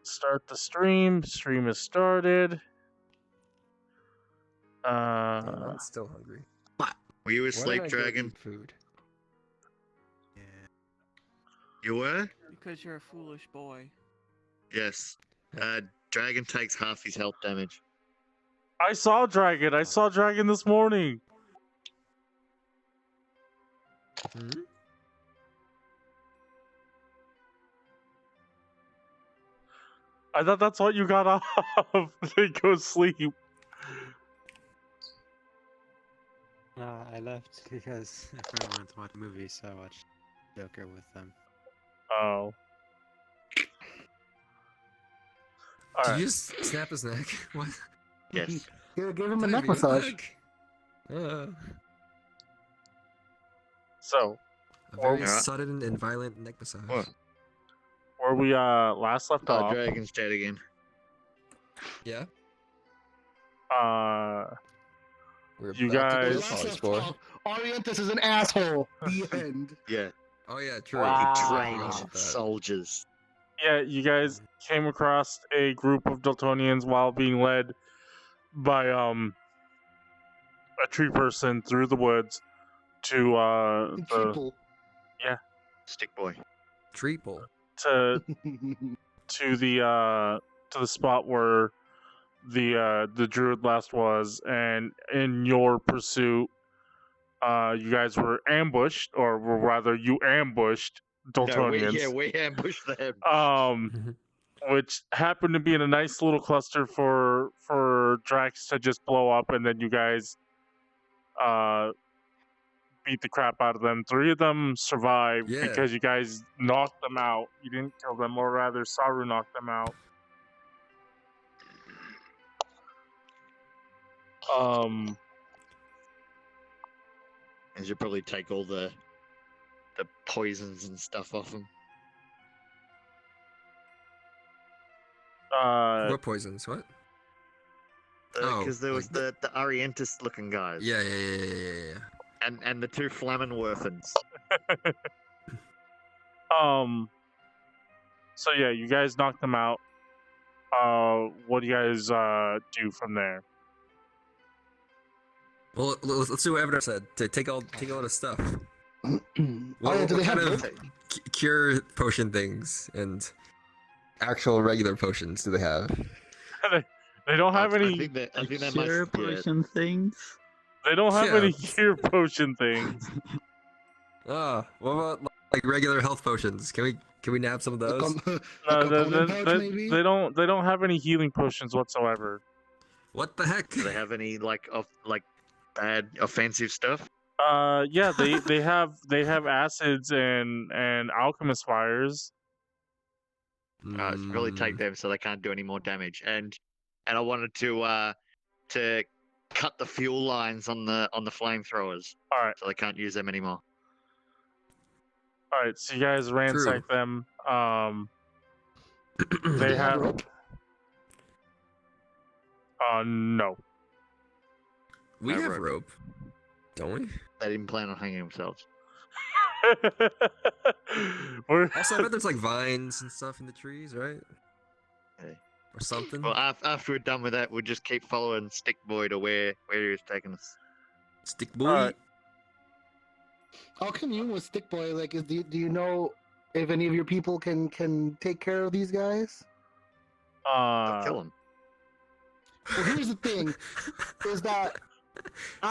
start the stream. Stream is started. I'm still hungry. Were you Why asleep, did I go Dragon? eat food? Yeah. You were? Because you're a foolish boy. Yes. Dragon takes half his health damage. I saw Dragon. I saw Dragon this morning. Hmm? I thought that's what you got off. They go sleep. I left because a friend wanted to watch a movie, so I watched Joker with them. Oh. All Did right. you just snap his neck? What? Yes. Give him a Dyabie, neck what the massage. heck? Uh, So, a very Yeah. sudden and violent neck massage. What? where we last left Oh, off, Dragon's dead again. Yeah? We're You about to go to guys- the Poly Score. Orientis is an asshole. The end. Yeah. Oh yeah, true. Wow. He Ah. trained Forgot about that. soldiers. yeah, you guys came across a group of Dultonians while being led by a tree person through the woods to the Triple. Stick boy. Triple. to the spot where the druid last was, and in your pursuit, you guys were ambushed, or rather, you ambushed Dultonians. We ambushed them. Which happened to be in a nice little cluster for Drax to just blow up, and then you guys beat the crap out of them. 3 of them survived Yeah. because you guys knocked them out. You didn't kill them, or rather, Saru knocked them out. And should probably take all the poisons and stuff off them. What poisons? What? Because there like was the Orientis looking guys. Yeah. And the 2 Flammenwerfens. So yeah, you guys knocked them out. What do you guys do from there? Well, let's do what Evanor said. To take all the stuff. Oh, yeah, do they have kind of cure potion things and actual regular potions do they have? They don't have I any. think that Cure might. Yeah. potion things. They don't have Yeah. any cure potion things. What about like regular health potions? Can we nab some of those? No, component pouch, maybe? they don't have any healing potions whatsoever. What the heck? Do they have any bad offensive stuff? Yeah, they have acids and alchemist fires. Should really take them so they can't do any more damage. And I wanted to cut the fuel lines on the flamethrowers All right, so they can't use them anymore. all right. So you guys ransack them. They have. rope? No. We I have wrote- rope, don't we? They didn't plan on hanging themselves. We're- Also, I bet there's like vines and stuff in the trees, right? Yeah. Or something. Well, after we're done with that, we'll just keep following Stick Boy to where he was taking us. Stick boy. Alright. How come you with Stick Boy? Like, do you know if any of your people can take care of these guys? I'll kill him. Well, here's the thing: is that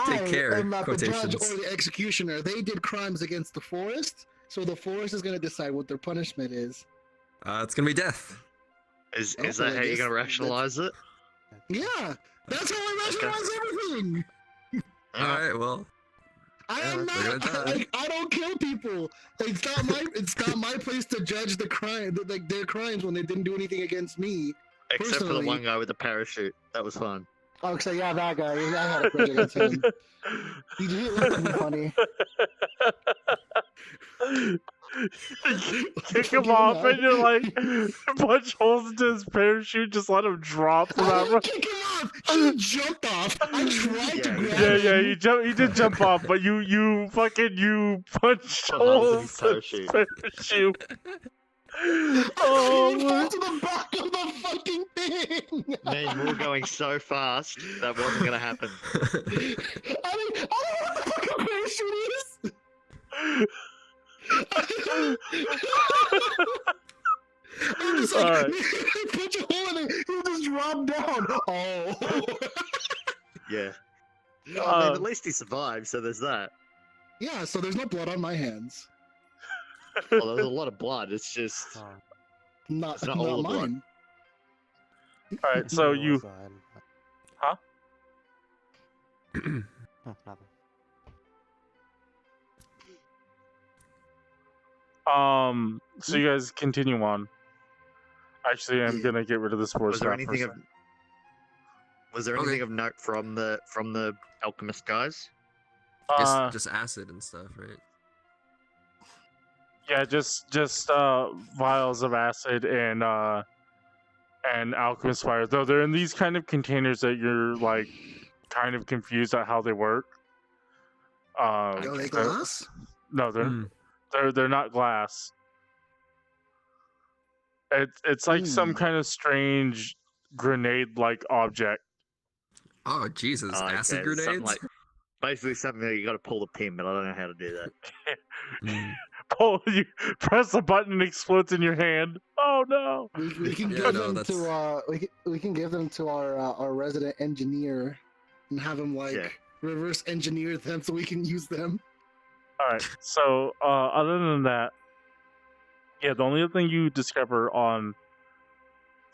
Take care, am not the judge quotations. or the executioner. They did crimes against the forest, so the forest is going to decide what their punishment is. It's gonna be death. Is Okay, that how I you're guess gonna rationalize it? Yeah, that's how I rationalize everything. All right, well, I am they're not. gonna die. Like, I don't kill people. It's not my place to judge the crime, like their crimes when they didn't do anything against me. Except for the Personally- one guy with the parachute. That was fun. Oh, so yeah, that guy. I had a grudge against him. He looked to be funny. Kick him off, and you're like, punch holes into his parachute, just let him drop. I Without... didn't kick him off. He jumped off. I tried to grab Yeah, him. he did jump off, but you punched Put holes in his holes in his parachute. He Oh, fell to the back of the doing? Man, we were going so fast that wasn't gonna happen. I don't know what the fucking parachute is. I'm just like, Alright. punch a hole in it. He'll just drop down. Oh. Yeah. I mean, Um, at least he survived, so there's that. Yeah, so there's no blood on my hands. Well, there was a lot of blood. It's just Oh, Not, It's not not all the blood. mine. All right, so what you was that? Huh? Oh, nothing. so you guys continue on. Actually, I'm gonna get rid of this force. was there anything of note from the alchemist guys? Just acid and stuff, right? Yeah, just vials of acid and alchemist fire. Though they're in these kind of containers that you're like kind of confused at how they work. Are they glass? No, they're not glass. It's like some kind of strange grenade-like object. Oh Jesus! Oh, okay, Acid something grenades. like- Basically, something that you got to pull the pin, but I don't know how to do that. You press a button and explodes in your hand. Oh no! We can Yeah, give no, them that's- to we can give them to our resident engineer and have him like Yeah. reverse engineer them so we can use them. All right. So other than that, yeah, the only other thing you discover on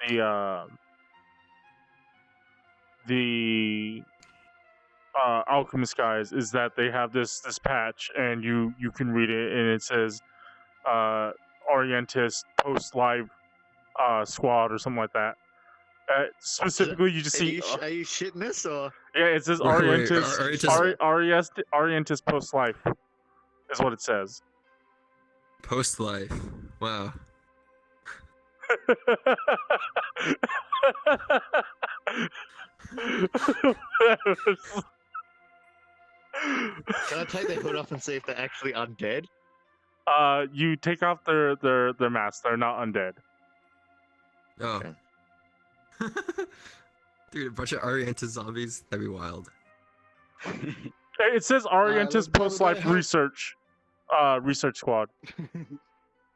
the alchemist guys is that they have this patch, and you can read it, and it says Orientis post live squad or something like that. Specifically, you just see Are you shitting this or? yeah, it says Wait, Orientis Orientis- Orientis post life is what it says. Post life. Wow. Can I take their hood off and see if they're actually undead? You take off their masks. They're not undead. Oh. Okay. Dude, a bunch of Orientis zombies. That'd be wild. It says Orientis let's go post with life that. research squad.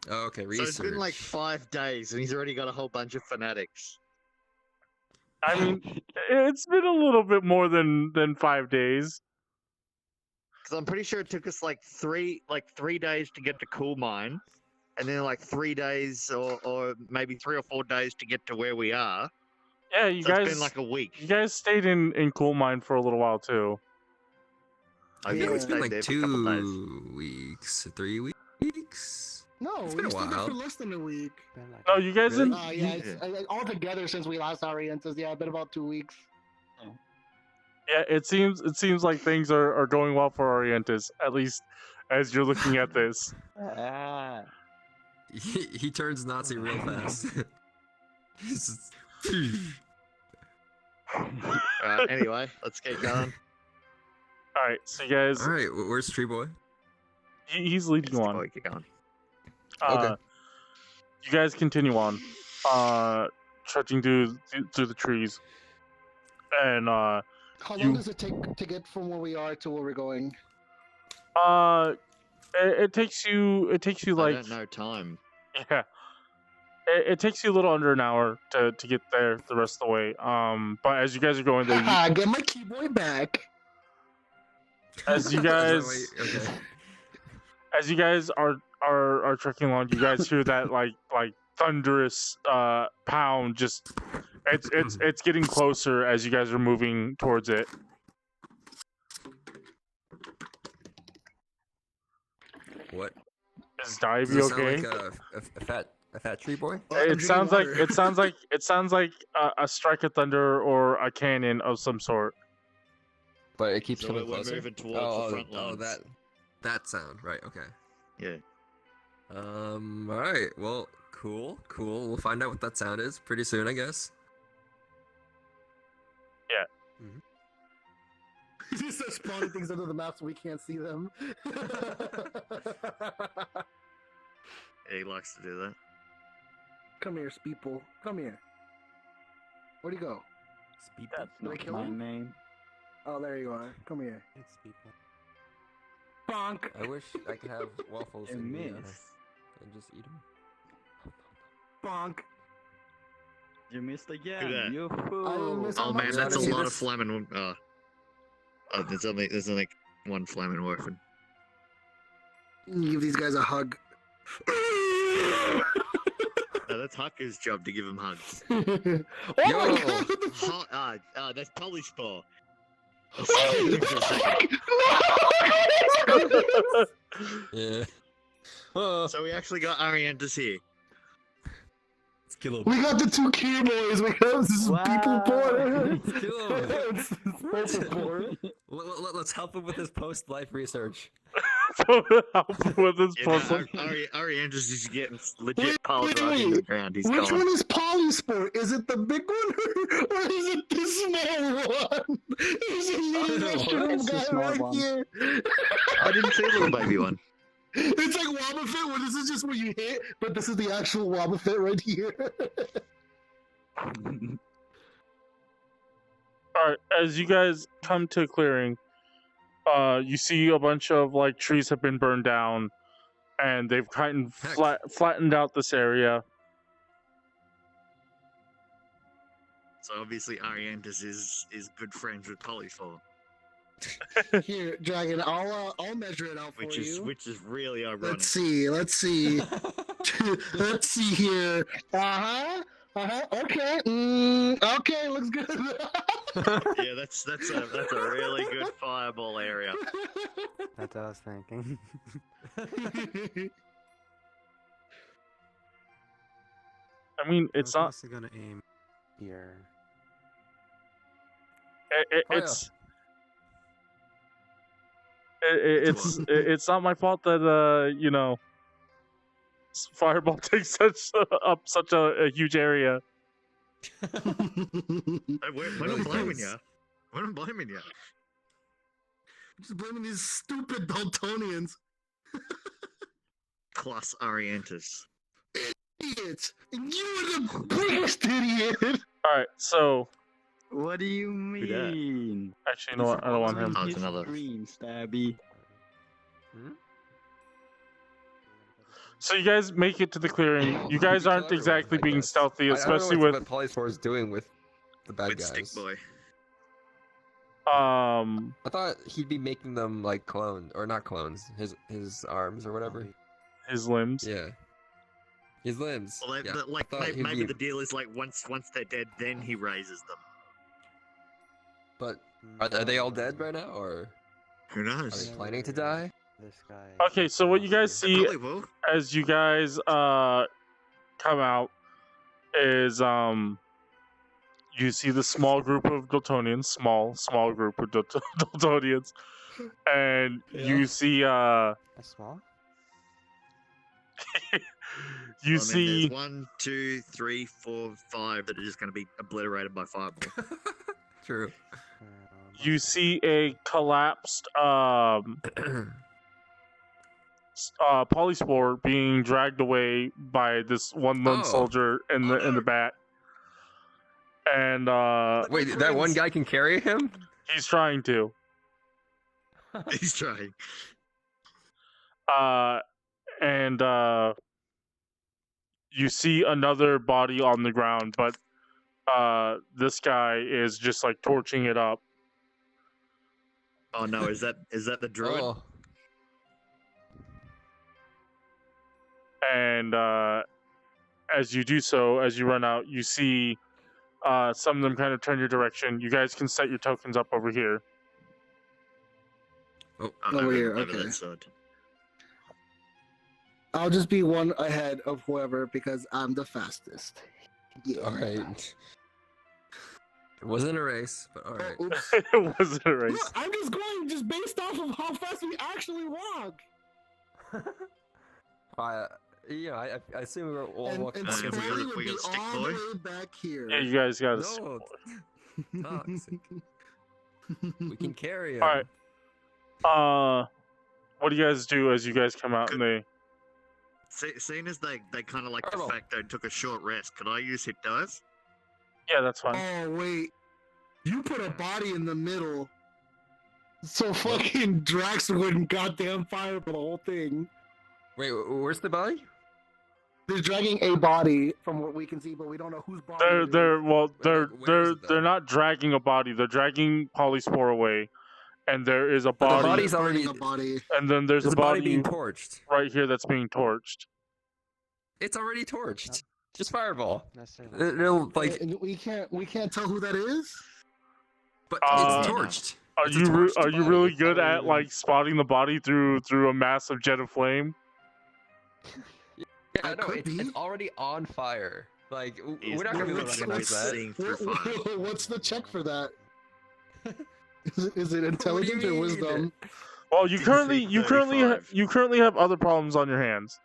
Oh, okay, So research. it's been like 5 days, and he's already got a whole bunch of fanatics. I mean, it's been a little bit more than 5 days. Because I'm pretty sure it took us like 3 days to get to Cool Mine, and then like 3 days or maybe 3 or 4 days to get to where we are. Yeah, you So guys. it's been like a week. You guys stayed in Coal Mine for a little while too. I Yeah. think we It's been stayed like there for a couple days. 2 weeks, 3 weeks. No, It's we been a stayed there for while. less than a week. Been like No, you guys Really? didn't. Yeah, it's, all together since we last Orientis, yeah, it's been about 2 weeks. Yeah, it seems like things are going well for Orientis, at least as you're looking at this. Ah. He turns Nazi real fast. He's just- Alright, anyway, let's get going. All right, so you guys, All right, where's Tree Boy? he's leading you Let's on. go, get going. Okay. You guys continue on, trudging through the trees, and How You- long does it take to get from where we are to where we're going? it takes you I like don't know time. yeah. It takes you a little under an hour to get there the rest of the way. But as you guys are going there, you, Haha, get my keyboard back. as you Is that guys why- okay. as you guys are trekking along, you guys hear that like thunderous pound. Just it's getting closer as you guys are moving towards it. What? Is Does Dyabie it sound okay? like a fat tree boy? Oh, I'm It sounds like drinking it sounds like a strike of thunder or a cannon of some sort. But it keeps So coming we're closer. moving towards the front lines. that sound, right? Okay. Yeah. All right. Well, cool. We'll find out what that sound is pretty soon, I guess. He starts spawning things under the map so we can't see them. Yeah, he likes to do that. Come here, people. Come here. Where'd he go? Speed That's Did I not kill my him? name. Oh, there you are. Come here. It's people. Bonk. I wish I could have waffles You in the, miss. and just eat them. Bonk. You missed that? again. You I fool. miss- Oh man, I'm that's a trying to lot see of this. flaming. There's only one flaming orphan. Give these guys a hug. No, that's Hakku's job to give him hugs. Oh my Yo. god! What the fuck? That's Polyspore. No! Yeah. Oh, So we actually got Ariantis here. let's kill him. We got the two key boys. We got this is Wow. people porn. Let's kill him. It's people porn. Let's help him with his post-life research. Help with this Yeah, puzzle. Ariantis is getting Wait, legit piled wait, right in the wait. ground. He's Which gone. one is Polysport? Is it the big one or is it the small one? There's a little know. mushroom It's the guy small right one. here. I didn't see the little baby one. It's like Wobbuffet, where this is just where you hit, but this is the actual Wobbuffet right here. Alright, as you guys come to a clearing, you see a bunch of like trees have been burned down, and they've kind of Heck. flattened out this area. So obviously Ariantis is good friends with Polyspore, Here, Dragon, I'll measure it out for which you. is really ironic. Let's see. Let's see here. Okay. Okay, looks good. Yeah, that's a really good fireball area. That's what I was thinking. I mean, it's I not. was mostly gonna aim here. It's. It's It's not my fault that fireball takes up such a huge area. We're not blaming you. We're not blaming you. Just blaming these stupid Dultonians. Class Ariantis. Idiots! You're the biggest idiot! All right, so What do you that? mean? actually, you know what? I don't want him. Oh, it's another. Green Stabby. So you guys make it to the clearing. You guys aren't exactly being stealthy, especially I don't know with what Polyspore is doing with the bad With guys. Stick Boy. I thought he'd be making them like clones, or not clones, his arms or whatever. his limbs. Yeah. His limbs. Well, Yeah. like I thought he'd maybe be- the deal is like once they're dead, then he raises them. But are they all dead right now, or Who are knows? they planning to die? This guy. Okay, so what you guys They see probably will. as you guys come out is you see the small group of Dultonians, small group of Dultonians, and you see That's small. you Well, I mean, see there's 1, 2, 3, 4, 5 that are just going to be obliterated by fireball. True. you see a collapsed Polyspore being dragged away by this one lone Oh. soldier in the back, and Wait, that one guy can carry him? he's trying to. He's trying. And you see another body on the ground, but this guy is just like torching it up. Oh no, is that the druid? Oh. And as you do so, as you run out, you see some of them kind of turn your direction. You guys can set your tokens up over here. Oh, Over here, over okay. that side. I'll just be one ahead of whoever because I'm the fastest. Yeah. Alright. It wasn't a race, but alright. Oh, oops. It wasn't a race. Look, I'm just going just based off of how fast we actually walk. I assume we're all And walking. we Spoly got- would we be got Stick all Boy? the way back here. Yeah, you guys got to. No, toxic. We can carry him. Alright. What do you guys do as you guys come out and they? Seeing as they kind of like de Fireball. facto took a short rest, could I use hit dice? Yeah, that's fine. Oh wait, you put a body in the middle, so fucking Drax wouldn't goddamn fire for the whole thing. Wait, where's the body? They're dragging a body from what we can see, but we don't know whose body. They're it is. they're well they're where is it, they're though? not dragging a body. They're dragging Polyspore away, and there is a But the body, body's Burning already- a body. and then there's There's a a body body being torched. right here that's being torched. It's already torched. Just fireball. Necessarily. It'll like, And we can't tell who that is. but Uh, it's torched. Are It's a you torched are you body. really good at Oh. like spotting the body through a massive jet of flame? Yeah, I no, could it's be. already on fire. Like, He's we're not gonna be able to not recognize that. seeing through fire. What's the check for that? Is it intelligence or mean? wisdom? Well, you DC currently 35. you currently have other problems on your hands.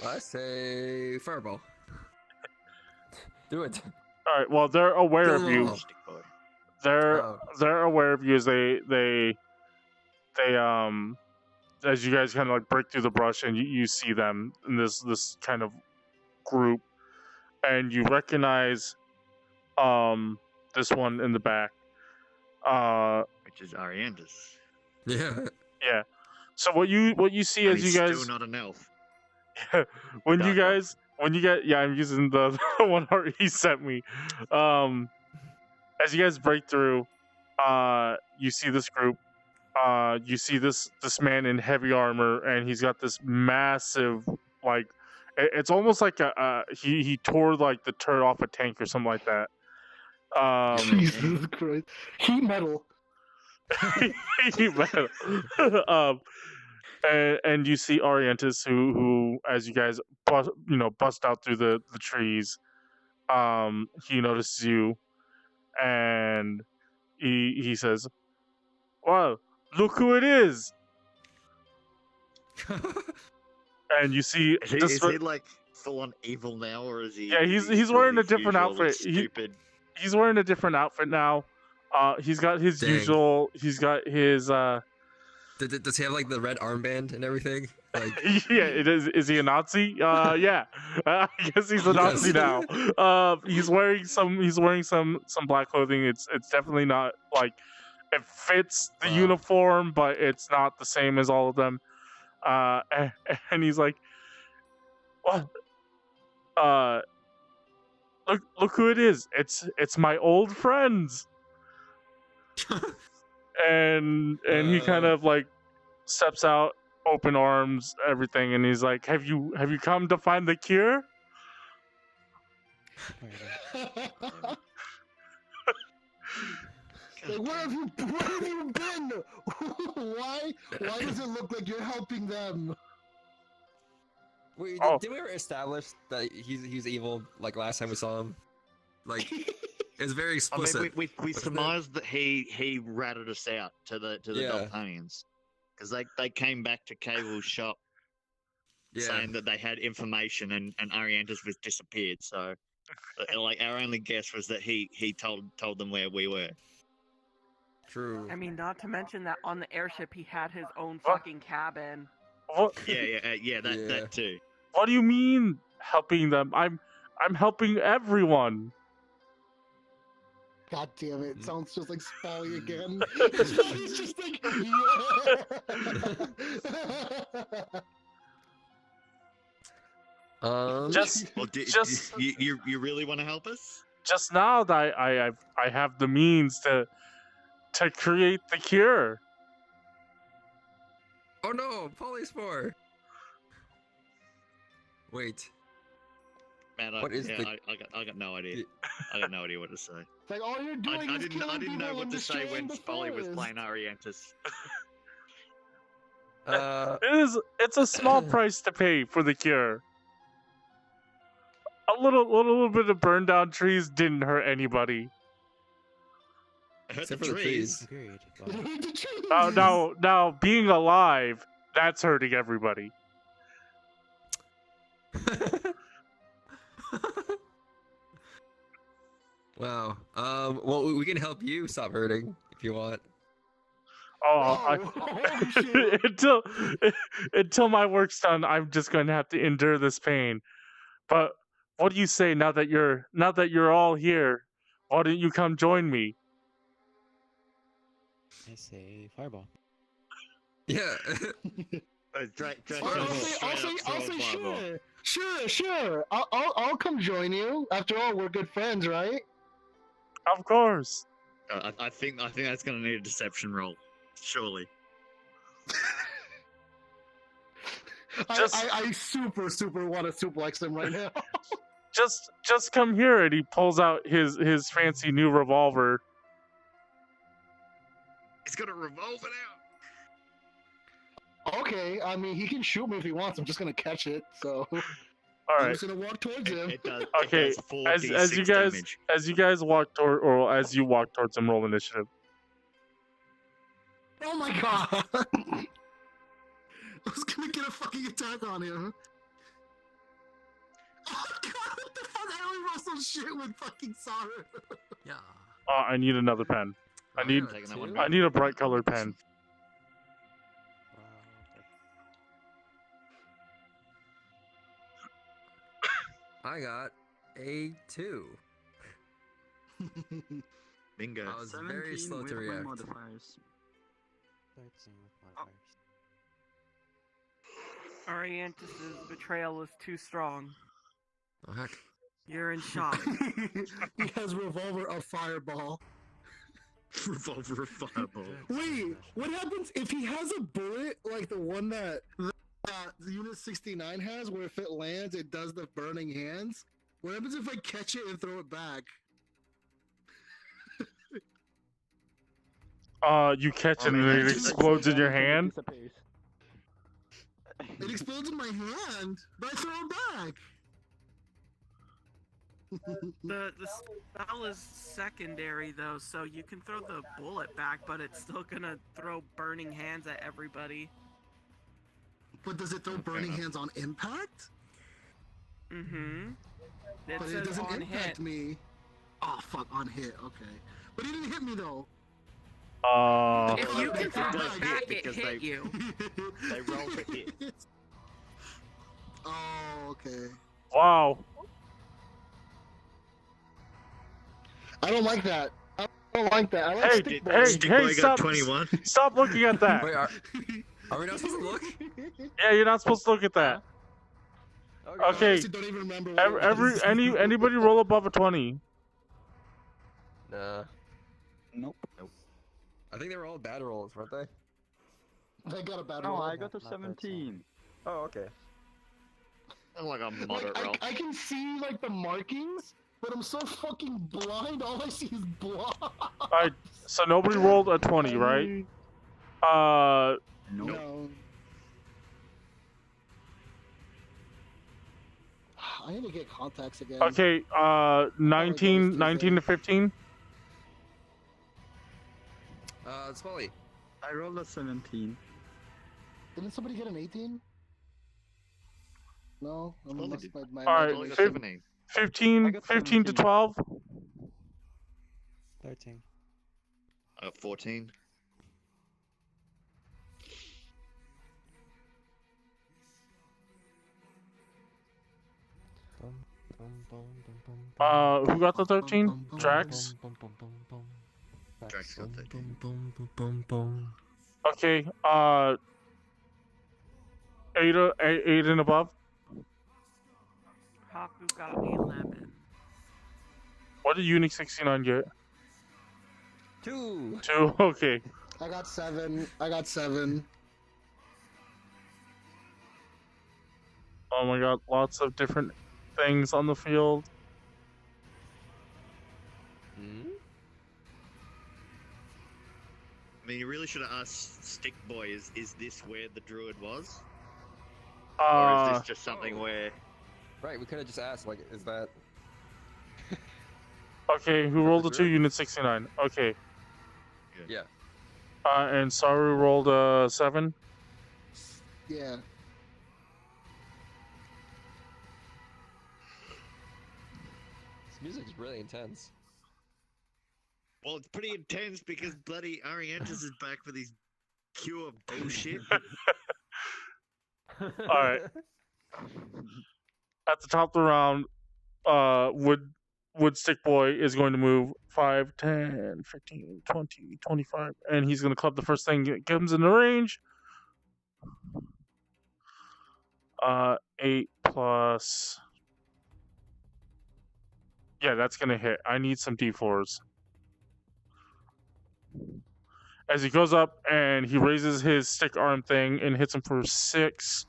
I say fireball. Do it. All right. Well, they're aware of you. Oh. Stick boy. Oh. They're aware of you as they as you guys kind of like break through the brush and you see them in this kind of group, and you recognize this one in the back. Which is Ariandus. Yeah. Yeah. So what you see And as he's you guys still not an elf. when you Gotcha. guys when you get yeah, I'm using the one art he sent me. As you guys break through, you see this group. You see this man in heavy armor, and he's got this massive like it's almost like he tore like the turret off a tank or something like that. Jesus Christ! Heat metal. And you see Orientis who as you guys bust out through the trees, he notices you, and he says, "Wow, look who it is!" And you see Is he, this. is he like full on evil now, or is he? Yeah, is he he's still wearing a his different usual outfit. Stupid. He's wearing a different outfit now. He's got his Dang. usual. He's got his. Does he have like the red armband and everything? Like, Yeah, it is. Is he a Nazi? Yeah, I guess he's a Nazi Yes. now. He's wearing some. He's wearing some black clothing. It's definitely not like it fits the Wow. uniform, but it's not the same as all of them. And he's like, "What? Look who it is! It's my old friends." And he kind of like steps out, open arms, everything, and he's like, have you come to find the cure?" Like, where have you been? Why does it look like you're helping them? wait, Oh. did we ever establish that he's evil? Like last time we saw him, like it's very I explicit. mean, we Wasn't it? surmised that he ratted us out to the Yeah. Dultonians, because they came back to Cable's shop Yeah. saying that they had information and Ariandus was disappeared. So, like, our only guess was that he told them where we were. True. I mean, not to mention that on the airship he had his own What? fucking cabin. What? Yeah, that Yeah. that too. What do you mean helping them? I'm helping everyone. God damn it! It sounds just like Spoly again. He's just like, yeah. Just Well, Just- you really want to help us? just now that I have the means to create the cure. Oh no, Polyspore! Wait. Man, What is yeah, the- I got no idea. I got no idea what to say. It's like all you're doing I is didn't killing know people what and to say when destroying the Spoly was forest. playing Ariandus. It's a small price to pay for the cure. A little bit of burned down trees didn't hurt anybody. I heard Except the for the trees. trees. Agreed. The trees. Now being alive, that's hurting everybody. Wow. Well, we can help you stop hurting if you want. Oh, Holy shit. until my work's done, I'm just going to have to endure this pain. But what do you say now that you're all here? Why don't you come join me? I say fireball. Yeah. I'll say sure. I'll come join you. After all, we're good friends, right? Of course. I think that's gonna need a deception roll, surely. I super want to suplex him right now. Just come here, and he pulls out his fancy new revolver. He's gonna revolve it out. Okay, I mean he can shoot me if he wants. I'm just gonna catch it. So All I'm right. just gonna walk towards him. It does. Okay, It does 4d6 as you damage. guys walk towards him, roll initiative. Oh my god! I was gonna get a fucking attack on him. Oh god, what the fuck? I only rolled some shit with fucking Saru. Yeah. I need another pen. I need Taking that one I need a bright colored pen. Wow. I got a 2. Bingo. I was very 17 slow with to my react. modifiers. 13 with modifiers. Ariantis' betrayal was too strong. Oh heck. You're in shock. He has revolver of fireball. Revolver of fireball. Wait, what happens if he has a bullet like the one that the Unit 69 has, where if it lands, it does the burning hands? What happens if I catch it and throw it back? You catch Oh, it and man, it that's- explodes in your hand. It explodes in my hand, but I throw it back. The spell is secondary though, so you can throw the bullet back, but it's still gonna throw burning hands at everybody. But does it throw burning hands on impact? Mm-hmm. It But it says doesn't on impact hit. me. Oh fuck, on hit, okay. But he didn't hit me though. If you can It throw does it back, hit it because hit they- you. They roll to hit. Oh, okay. Wow. I don't like that. I don't like that. I like Hey, stick hey, Stick hey, boy stop! got 21. Stop looking at that. Wait, are we not supposed to look? Yeah, you're not supposed to look at that. I Okay. honestly don't even remember what it was. Anybody roll above a 20. Nah. Nope. I think they were all bad rolls, weren't they? I got a bad No, roll. I got a Not 17. Oh, okay. I'm like a moderate roll. I can see like the markings, but I'm so fucking blind. All I see is blood. Alright, so nobody rolled a 20, right? Nope. No. I need to get contacts again. Okay, 19 to 15. Spoly. I rolled a 17. Didn't somebody get an 18? No, I'm Only unless did- my Alright, Only got fif- 17. 15 I got 15 to 17. 12. 13. 14. Who got the 13? Drax? Drax got 13. Okay, 8 and above. Hakku got 11. What did Unix 69 get? 2. 2, okay. I got 7. I got 7. Oh my god, lots of different things on the field. Hmm? I mean, you really should have asked Stick Boy, is this where the druid was? Or is this just something where... Right, we could have just asked, like, is that... Okay, who rolled a 2? Unit 69. Okay. Yeah. And Saru rolled a 7. Yeah. This music's really intense. Well, it's pretty intense because bloody Ariantis is back with his Pure bullshit. All right. At the top of the round, Wood Stick Boy is going to move 5, 10, 15, 20, 25, and he's going to club the first thing that comes in the range. 8 plus. Yeah, that's going to hit. I need some D4s. As he goes up and he raises his stick arm thing and hits him for 6,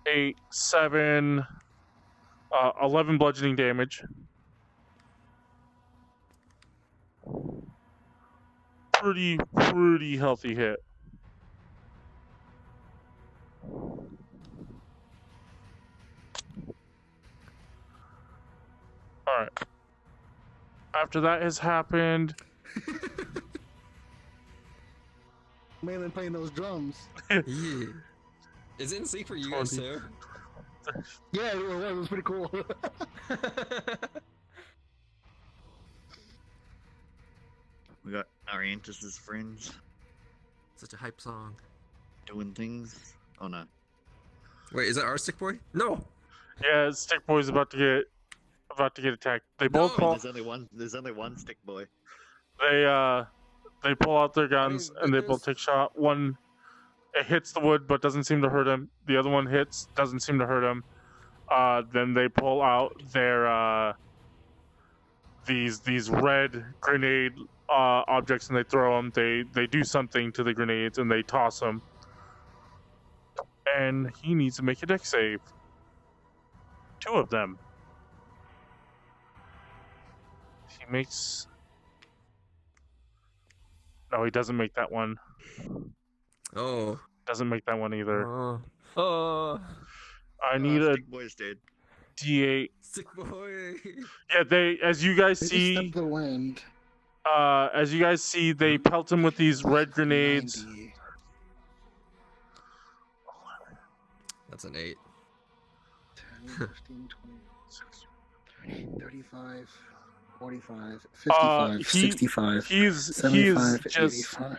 8, 7, 11 bludgeoning damage. Pretty healthy hit. Alright. After that has happened... Maellon playing those drums. Yeah. Is it in sync for you guys too? Yeah, it was pretty cool. We got Ariantis' friends Such a hype song. doing things. Oh no. Wait, is that our stick boy? No. Yeah, Stick Boy's about to get attacked. They both No, pull. There's only one stick boy. They pull out their guns and they both take shot. One, it hits the wood but doesn't seem to hurt him. The other one hits, doesn't seem to hurt him. Then they pull out their these red grenade objects and they throw them. They do something to the grenades and they toss them. And he needs to make a dex save. 2 of them. He makes... No, he doesn't make that one. Oh. Doesn't make that one either. Oh. I need a Stick boy's dead. D8. Stick boy. Yeah, they, as you guys They just see, stepped the wind. they pelt him with these red grenades. 90. That's an 8. 10, 15, 20, 30, 35, 45, 55, 65, He is 75, just 85.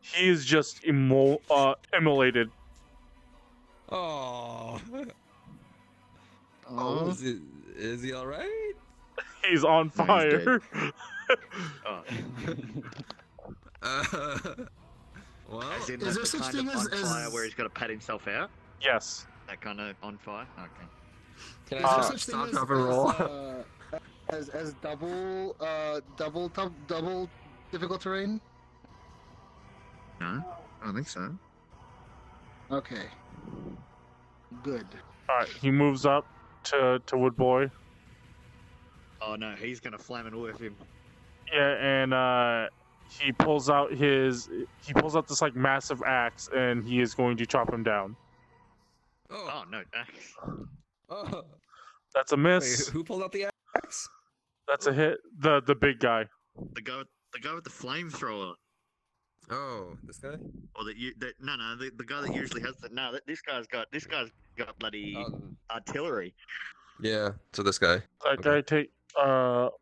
he is just immolated. Oh. Oh. Is he alright? He's on No, he's fire. Oh. Well, As in Is there the such kind thing of as- on fire as- where he's got to pat himself out? Yes. That kind of on fire? Okay. can Is I there stop, such thing stop as, drop and roll? as double difficult terrain? No? I don't think so. Okay. Good. All right. He moves up to Wood Boy. Oh no, he's going to flam and whip him. Yeah, and he pulls out this like massive axe and he is going to chop him down. Oh no. Oh. That's a Wait, miss. who pulled out the axe? That's a hit. The big guy. The guy with the flamethrower. Oh, this guy? Or the guy that usually has the this guy's got bloody artillery. Yeah, so this guy. That guy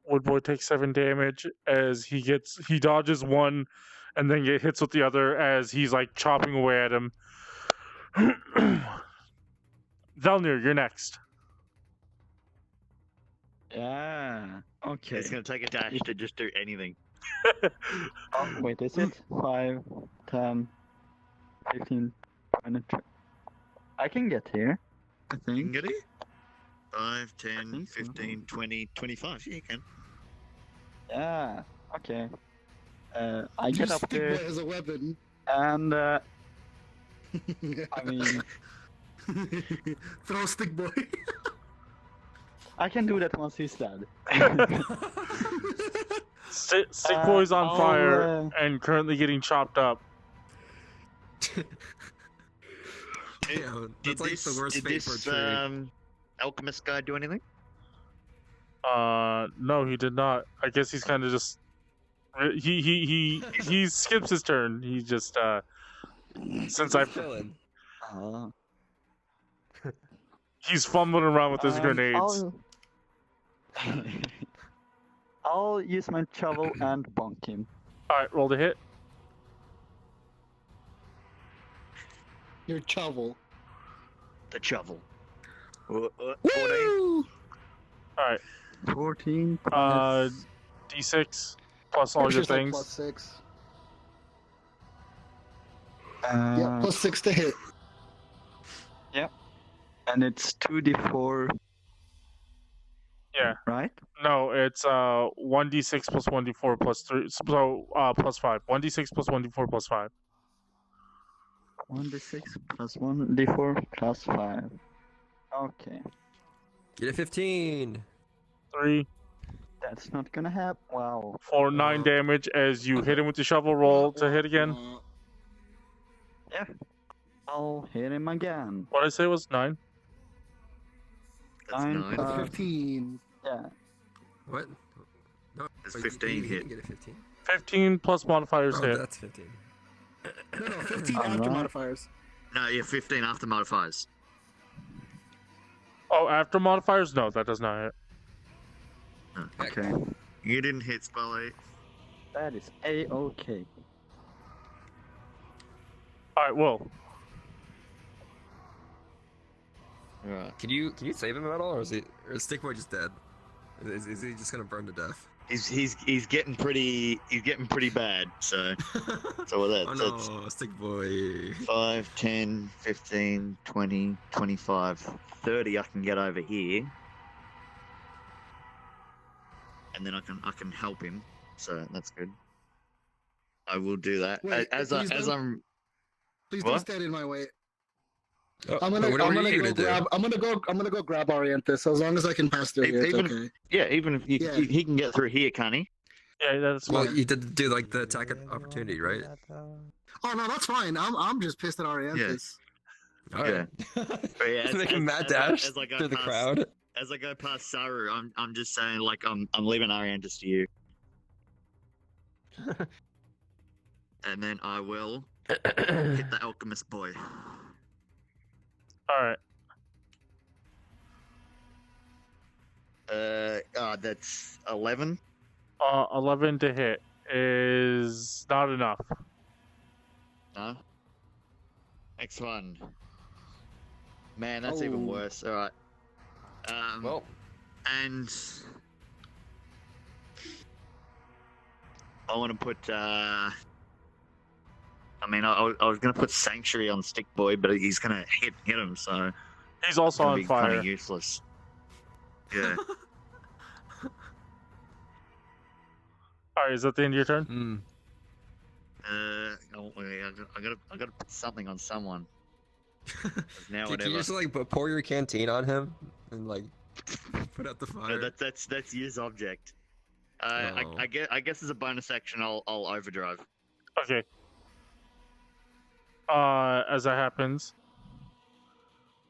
Wood Boy takes 7 damage as he dodges one and then get hits with the other as he's like chopping away at him. Thelnier, you're next. Yeah. Okay. It's going to take a dash to just do anything. Oh, wait, is it? 5, 10, 15, 20. I can get here. I You can think. get it? 5, 10, think so. 15, 20, 25. Yeah, you can. Yeah. Okay. I Use get up stick there boy as a weapon. and I mean Throw stick boy. I can do that once he's dead. Stick Boy's on I'll, fire and currently getting chopped up. Damn, that's like the worst fate for a tree. Alchemist guy do anything? No, he did not. I guess he's kind of just he skips his turn. He just since He's chilling. he's fumbling around with his grenades. I'll use my shovel and bonk him. All right, roll the hit. Your shovel. The shovel. 14. Woo! Alright. 14 Uh, plus... D6 plus all your Picture's like things. plus 6. Uh, Yeah, plus 6 to hit. and it's 2d4, Yeah. right? No, it's 1d6 plus 1d4 plus 3. So plus 5. 1d6 plus 1d4 plus 5. 1d6 plus 1d4 plus 5. Okay. Get a 15. 3, That's not gonna happen. Wow. 4, 9 damage as you hit him with the shovel. Roll to hit again. Yeah. I'll hit him again. What did I say was 9? That's 9 9. That's plus- 15. Yeah. What? No. It's wait, 15 you hit. didn't get a 15. 15 plus modifiers Oh, hit. that's 15. No, 15 Alright. after modifiers. No, yeah, 15 after modifiers. Oh, after modifiers? No, that does not hit. Heck. Okay. You didn't hit Spoly. That is A-okay. Alright, Will. Alright. Can you save him at all, or is Stickboy just dead? Is he just gonna burn to death? He's getting pretty bad, so so with that, Oh so it's no, Stickboy. 5, 10, 15, 20, 25, 30 I can get over here. And then I can help him. So that's good. I will do that. Wait, as please don't- I'm Please What? don't stand in my way. Oh, I'm gonna what are you go do? grab. I'm gonna go grab Orientis. As long as I can pass through here, it's Even- okay. yeah, even if Yeah. he can get through here, can't he? Yeah, that's Well, fine. you did do like the attack of opportunity, right? Oh no, that's fine. I'm just pissed at Orientis. Alright. But yeah, Just as- make a as- mad as I- dash as I go through the past- crowd. As I go past Saru, I'm just saying like I'm leaving Ariantis to you. And then I will hit the alchemist boy. Alright. That's 11. 11 to hit is not enough. No. Next one. Man, that's even Oh. worse. All right. Well, And I want to put. I was gonna put Sanctuary on Stick Boy, but he's gonna hit him, so He's also gonna on be kind fire. of useless. Yeah. Alright, is that the end of your turn? mm. I gotta put something on someone. 'Cause now Can whatever. you just like pour your canteen on him and like put out the No, fire? that's use object. Oh. I guess as a bonus action, I'll overdrive. Okay. As that happens,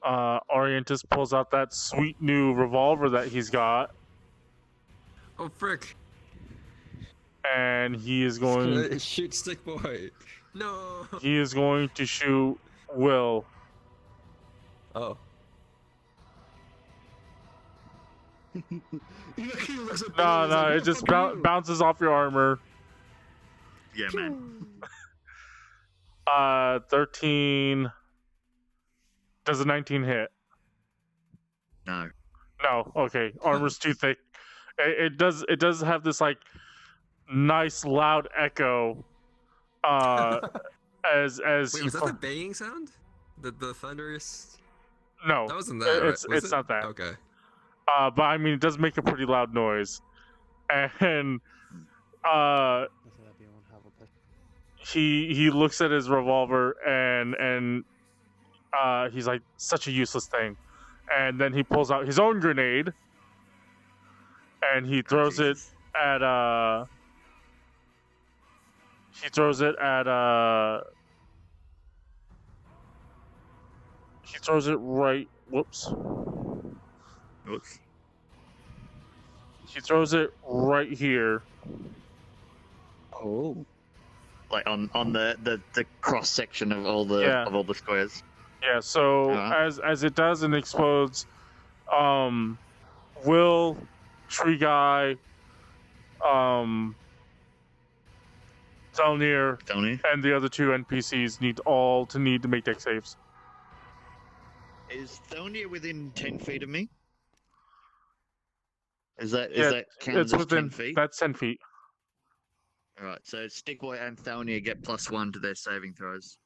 Orientis pulls out that sweet new revolver that he's got, Oh frick! and he is going. Shoot Stick Boy. No. He is going to shoot Will. Oh. He looks at No, Billy and no, is it like, just "Fuck you." bounces off your armor. Yeah, man. 13. Does a 19 hit? No. No. Okay, armor's too thick. It does have this like nice loud echo. As Wait, he was that the banging sound? The thunderous? no, That wasn't that. Right? it's Was it? not that. Okay. But I mean, it does make a pretty loud noise, and he looks at his revolver and he's like, such a useless thing, and then he pulls out his own grenade and he throws it Jesus. at he throws it right. Whoops. Oops. He throws it right here. Oh. Like on the cross section of all the Yeah. of all the squares. Yeah, so Uh-huh. as it does and explodes, Will, Tree Guy, Thelnier, Don't you? and the other two NPCs need to make deck saves. Is Thelnier within 10 feet of me? Is that counted It's as within. 10 feet? That's 10 feet. Alright, so Stickboy and Thelnier get +1 to their saving throws.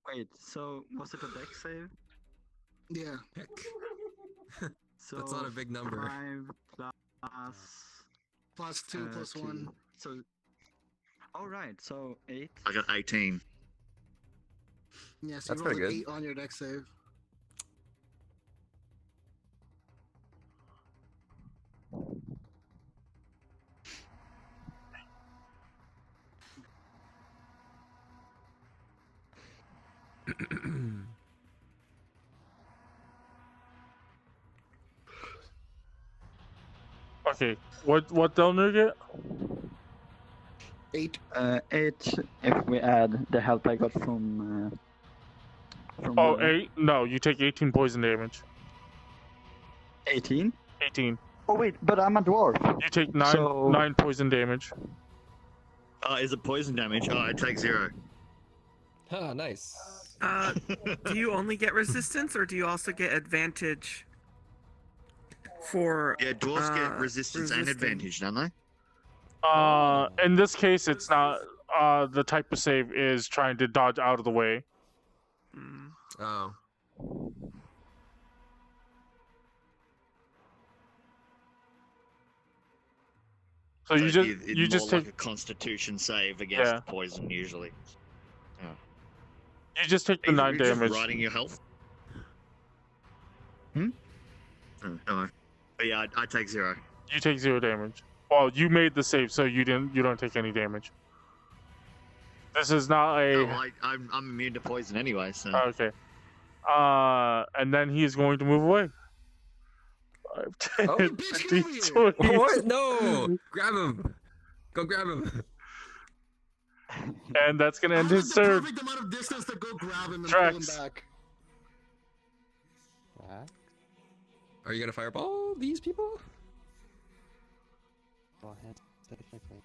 Wait, so was it a deck save? Yeah. Heck. So That's not a big number. 5 plus +2 +1. 2. So, alright, so 8. I got 18. Yeah, so That's you roll pretty an good. 8 on your deck save. Okay. What Thelnier get? 8. 8 if we add the help I got from Oh, Maellon. 8? No, you take 18 poison damage. 18? 18. Oh wait, but I'm a dwarf. You take 9 So- 9 poison damage. Is it poison damage? Oh, I take 0. Ah, nice. Do you only get resistance, or do you also get advantage for? Yeah, dwarves get resistance and resisting? advantage, don't they? In this case, it's not. The type of save is trying to dodge out of the way. Mm. Oh. So you just it'd you more just like take a Constitution save against Yeah. poison usually. you just take the Are you 9 just damage. riding your health? Hmm? Oh, no. But yeah, I take 0. You take 0 damage. Well, you made the save, so you don't take any damage. This is not a. No, I'm immune to poison anyway, so. Okay. And then he's going to move away. 5, 10, Oh, bitch, 15, come here. 20. What? No! Grab him! Go grab him! And that's going to end How his is the turn. perfect amount of distance to go grab him and Drax. pull him back? What? Are you gonna fireball these people? Well, hands technically.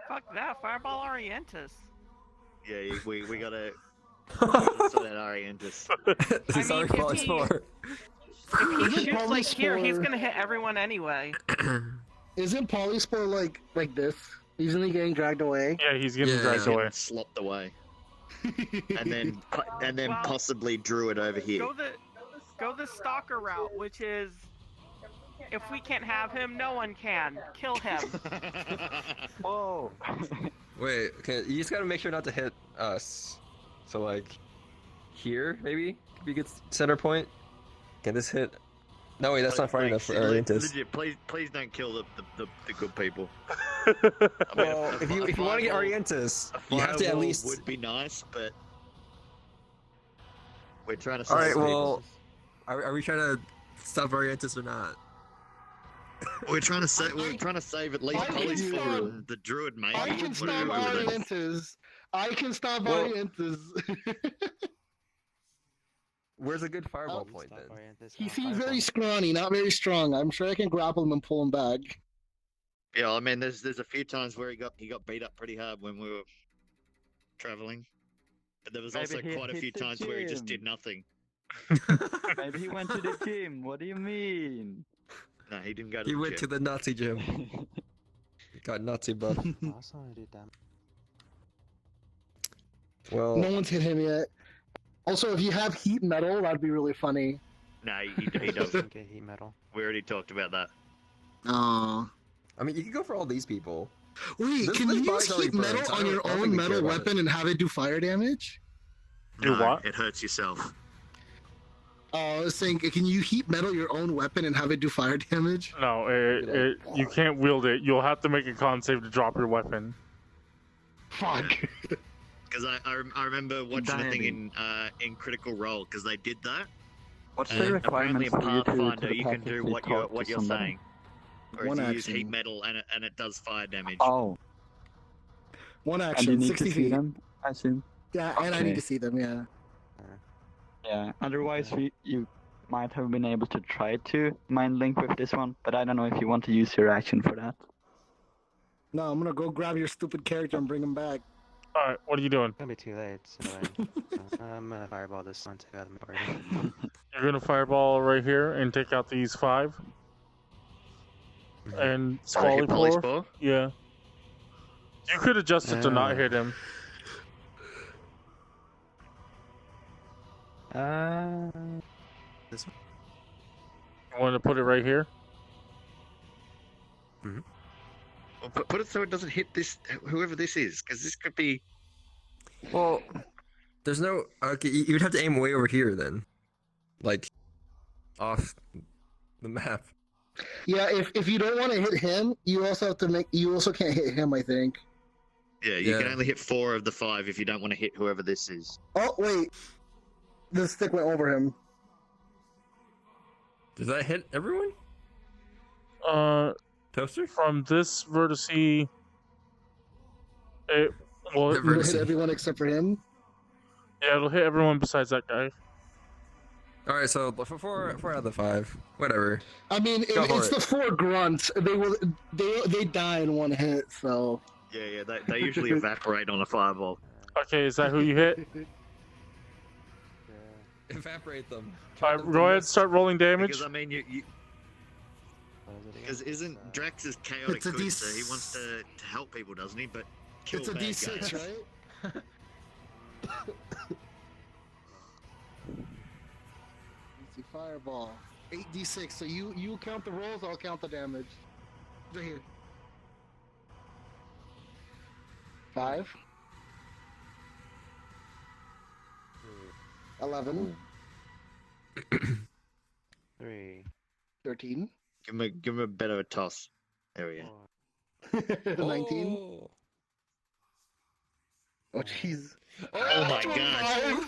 Fuck that! Fireball Orientis. Yeah, we gotta sort that Orientis. This is I mean, sorry for if he- for. If he shoots Probably like here, he's for- gonna hit everyone anyway. Isn't Polyspore like this? Isn't he getting dragged away? Yeah, he's getting Yeah. dragged away. Slopped away. And then Well- possibly Druid over here. Go the stalker route, which is if we can't have him, no one can. Kill him. Whoa! Wait, okay, you just gotta make sure not to hit us. So like, here maybe could be a good center point. Can this hit? No wait, that's not far enough for Orientis. Legit, please don't kill the good people. Well, if you want to get Orientis, you have to at Firewall least. would be nice, but we're trying to. All right, save people. well, are we trying to stop Orientis or not? We're trying to save. We're trying to save at least I can Polyspore stop- and the Druid, maybe. I can stop whatever it is. Orientis. I can stop Well- Orientis. Where's a good fireball Oh, point Stop then? Orientis, He now seems fireball. very scrawny, not very strong. I'm sure I can grapple him and pull him back. Yeah, I mean, there's a few times where he got beat up pretty hard when we were traveling, but there was Maybe also he quite a hit few the times where he just did gym. nothing. Maybe he went to the gym. What do you mean? No, he didn't go to He the went to gym. the Nazi gym. Got Nazi buff. Also, I did damage. Well, No one's hit him yet. Also, if you have heat metal, that'd be really funny. No, he doesn't. Doesn't get heat metal. We already talked about that. Oh. I mean, you can go for all these people. Wait, This- can this you body's use already heat metal burnt. I on your don't think own we care metal about it. weapon and have it do fire damage? Do No, what? It hurts yourself. I was saying, can you heat metal your own weapon and have it do fire damage? No, you can't wield it. You'll have to make a con save to drop your weapon. Fuck. Because I remember watching a thing Dyabie. in Critical Role because they did that. What's And the apparently requirements in for you to Pathfinder you can do what you're saying. saying. Or One if you use action. heat metal and it does fire damage. Oh, One and you action, need 60 to see feet. them, I assume. Yeah, and I need Okay. to see them, yeah. Yeah. Otherwise, you might have been able to try to mind link with this one, but I don't know if you want to use your action for that. No, I'm gonna go grab your stupid character and bring him back. All right, what are you doing? It's gonna be too late, so I'm gonna fireball this one to take out the party. You're gonna fireball right here and take out these 5 and So hit Spoly 4. Polyspore. Yeah. You could adjust it to not hit him. This one? You want to put it right here? Well, put it so it doesn't hit this whoever this is, because this could be. Well, there's no. Okay, you'd have to aim way over here then, like off the map. Yeah, if you don't want to hit him, you also have to make. You also can't hit him, I think. Yeah, you can Yeah. only hit 4 of the 5 if you don't want to hit whoever this is. Oh wait, the stick went over him. Does that hit everyone? Toaster? From this vertice, it will. The It'll hit vertice. everyone except for him. Yeah, it'll hit everyone besides that guy. All right, so for 4 out of the 5, whatever. I mean, Go for it's it. the 4 grunts. They die in one hit. So Yeah, they usually evaporate on a fireball. Okay, is that who you hit? Evaporate them. All right, go ahead, start rolling damage. Because I mean, you What is it again? because isn't Drax is chaotic It's a good, D- so he wants to help people, doesn't he? But kill it's a bad D6, guys. right? Easy fireball. 8d6. So you count the rolls, I'll count the damage. Right here. 5. 11. 3, 13. Give him a bit of a toss. There we go. 4. 19. Oh. Oh, jeez. Oh my god.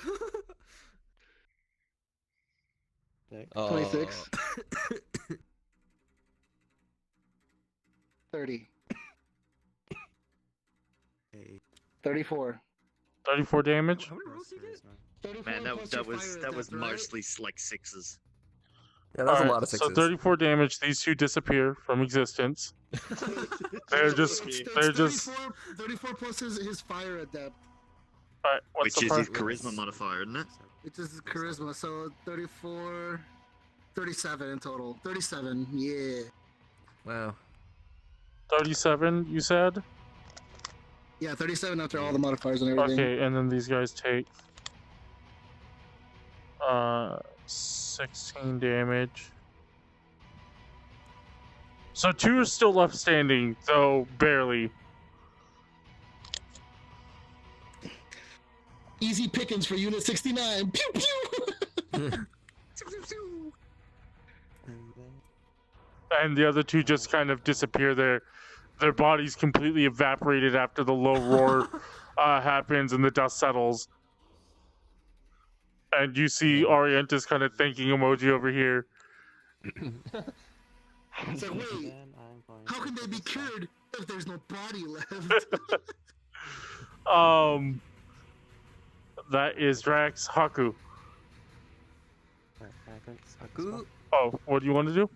26. 30. 8. 34. 34 damage. How many rolls do you get? 34 Man, plus your fire that was attack, right? mostly like 6s. Yeah, that's All a right, lot of 6s. So 34 damage. These 2 disappear from existence. They're just. It's They're just. 34 plus his fire adept. All right, what's Which the is fire? his charisma modifier, isn't it? It's his charisma, so 34, 37 in total. 37, yeah. Wow. 37. You said. Yeah, 37 after all the modifiers and everything. Okay, and then these guys take 16 damage. So 2 are still left standing, though barely. Easy pickings for Unit 69. Pew pew! And then And the other 2 just kind of disappear. Their bodies completely evaporated after the low roar happens and the dust settles. And you see Orientis kind of thanking emoji over here. It's like, wait, then I'm going how to can they put be this back. cured if there's no body left? That is Drax. Hakku. Alright, can I quick spell? Hakku? Oh, what do you want to do?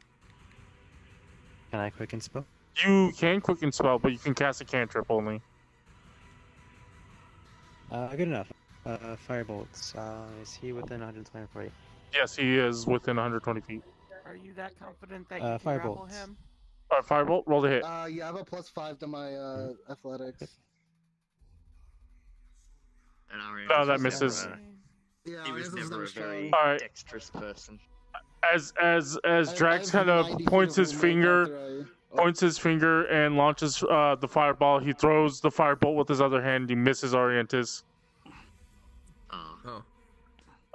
Can I quicken spell? You can quicken spell, but you can cast a cantrip only. Good enough. Firebolts. Is he within 120 40? Yes, he is within 120 feet. Are you that confident that you can grapple Firebolts. him? All right, firebolt, roll the hit. Yeah, I have a +5 to my athletics. And Arian No, was that never misses. a- Yeah, He was Arian's never a strong. very All right. dexterous person. As I Drax have kind of 90 points feet his of movement finger, after I- points his finger and launches the fireball. He throws the firebolt with his other hand. He misses Orientis. Oh. Oh.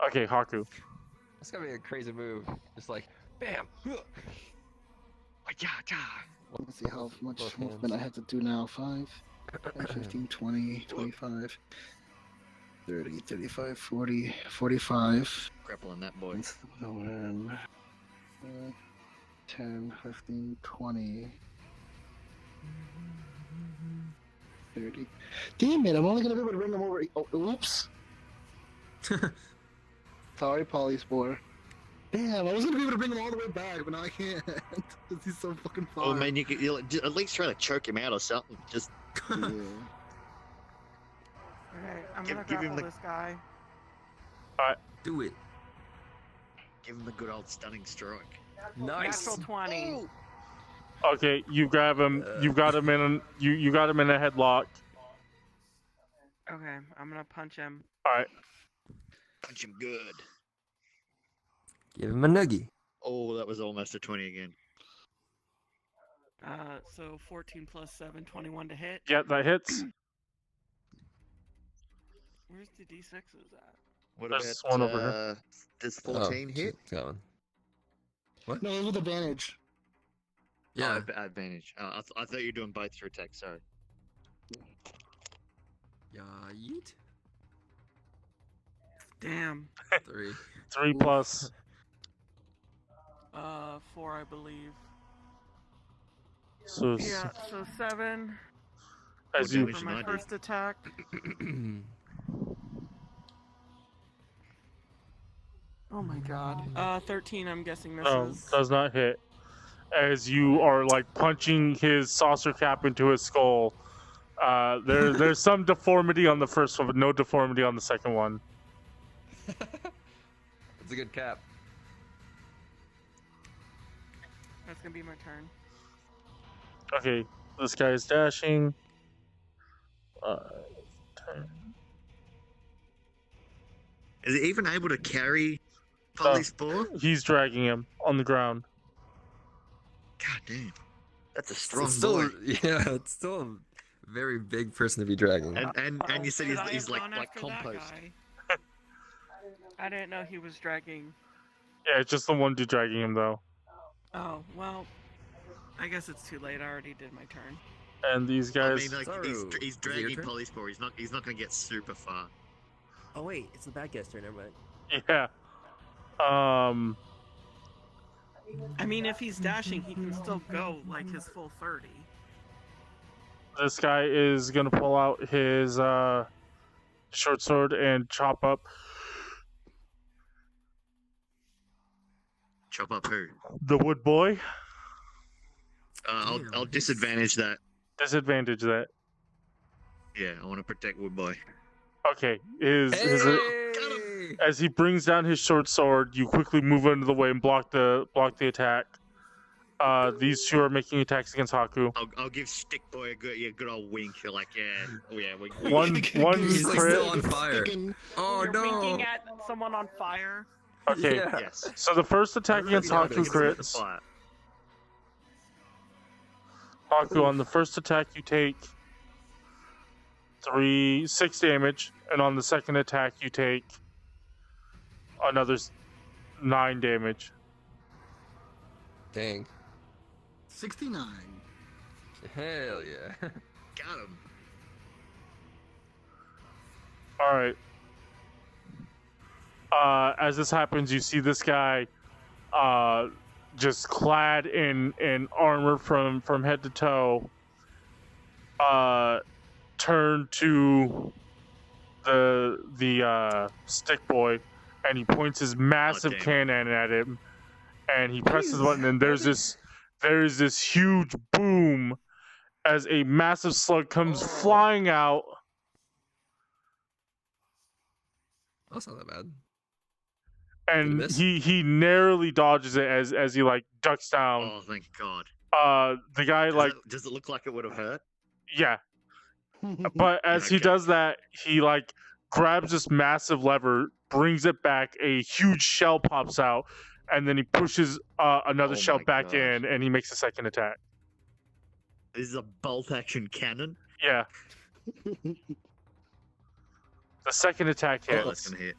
Okay, Hakku. That's gonna be a crazy move. Just like, bam! Let's see how much Both movement I have to do now. 5, 15, 20, 25, 30, 35, 40, 45. Grappling that boy. That's the one. 10, 15, 20, 30. Damn it, I'm only gonna be able to bring them over. Oh, oops. Sorry, Polyspore. Damn, I was gonna be able to bring him all the way back, but now I can't. Because he's so fucking far. Oh man, you'll at least try to choke him out or something. Just Yeah. Okay, I'm Give- gonna give him grapple the- this guy. Do it. Give him the good old stunning strike. Nice. Natural 20. Oh! Okay, you grab him. You got him in. You got him in a headlock. Okay, I'm gonna punch him. All right. Punch him good. Give him a nuggie. Oh, that was almost a 20 again. So 14 plus 7, 21 to hit. Yeah, that hits. Where's the d6s at? What There's about one over here. Does 14 hit? That one. What? No, with advantage. Yeah. Oh, advantage. I thought you were doing both your attacks. Sorry. Yeah. Yeet. Damn. 3. 3 plus. 4, I believe. So Yeah, so 7 as What you damage for did I my do? first attack. Oh my god. 13, I'm guessing misses. does not hit. As you are like punching his saucer cap into his skull. There's some deformity on the first one, but no deformity on the second one. That's a good cap. That's gonna be my turn. Okay, this guy is dashing. 10. Is he even able to carry Polyspore? He's dragging him on the ground. God damn. That's a strong It's still, boy. yeah, it's still a very big person to be dragging. And you said Should I he's have like gone after that compost. guy? I didn't know he was dragging. Yeah, it's just the one dude dragging him though. Oh, well. I guess it's too late. I already did my turn. And these I guys. mean, like Saru, he's is it your dragging turn? Polyspore. He's not gonna get super far. Oh wait, it's the bad guy's turn. Never mind. Yeah. I mean, if he's dashing, he can still go like his full 30. This guy is gonna pull out his short sword and chop up Chop up who? the wood boy. I'll Damn, disadvantage that. Disadvantage that. Yeah, I want to protect Woodboy. Okay, his Hey! as he brings down his short sword, you quickly move out of the way and block the attack. These two are making attacks against Hakku. I'll give Stick Boy a good old wink. You're like, yeah, oh yeah, we. One He's like crit. still on fire. Oh You're no! winking at someone on fire. Okay, Yeah. Yes. so the first attack against Yeah, Hakku it's crits. Fire. Hakku, on the first attack you take 6 damage, and on the second attack you take another 9 damage. Dang. 69. Hell yeah. Got him. All right. As this happens, you see this guy, just clad in armor from head to toe, turn to the stick boy, and he points his massive damn. cannon at him, and he presses the button, and there's this huge boom as a massive slug comes flying out. That's not that bad. And miss? he narrowly dodges it as he like ducks down. Oh, thank God. The guy Does it look like it would have hurt? yeah, but as he Okay. does that, he like grabs this massive lever, brings it back, a huge shell pops out, and then he pushes another Oh shell my back gosh. in, and he makes a second attack. This is a bolt action cannon. Yeah. The second attack Oh, that's hits. gonna hit.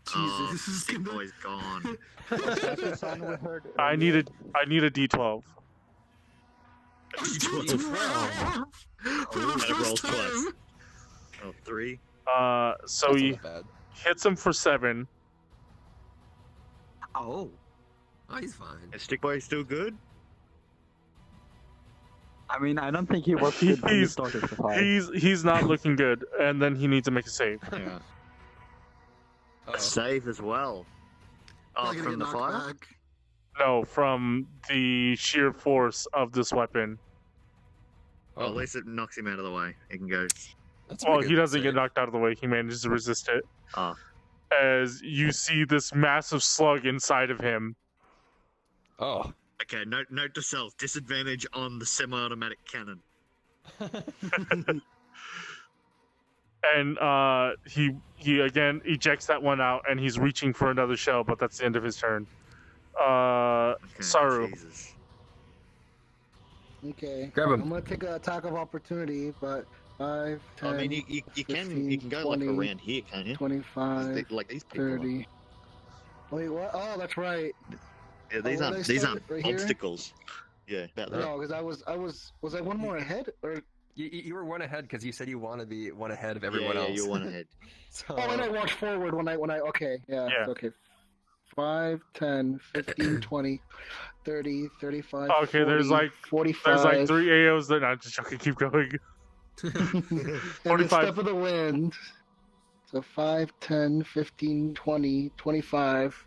Jesus, this is Stick gonna- Boy's gone. That's the sound we heard I need a D12. D12. For the Gotta roll first twice. time. Oh, 3. So That's he not bad. hits him for 7. Oh. Oh, he's fine. Is Stick Boy still good? I mean, I don't think he was good when he He's- started the fight. He's not looking good, and then he needs to make a save. Yeah. Uh-oh. A save as well. Oh, Not gonna from get the knocked fire? back. No, from the sheer force of this weapon. Well, at least it knocks him out of the way. He can go. That's Well, pretty he good doesn't get save. knocked out of the way. He manages to resist it. Oh. As you see this massive slug inside of him. Oh. Okay, note to self, disadvantage on the semi-automatic cannon. And he again ejects that one out, and he's reaching for another shell, but that's the end of his turn. Okay, Saru. Jesus. Okay. Grab him. I'm gonna take an attack of opportunity, but 5, 10, I mean, you can go 20, like around here, can't you? 25, Like these people. 30. Wait, what? Oh, that's right. Yeah, these where aren't they these started? aren't Right here? obstacles. Yeah, about that. No, because was I one more ahead or? You were one ahead because you said you want to be one ahead of everyone yeah, else. you're one ahead. So... Oh, and I walked forward when I okay, yeah. Okay. 5, 10, 15, 20, 30, 35. Okay, 40, there's like 45. There's like 3 AOs that I'm just joking. Keep going. And then 45. step of the wind. So 5, 10, 15, 20, 25.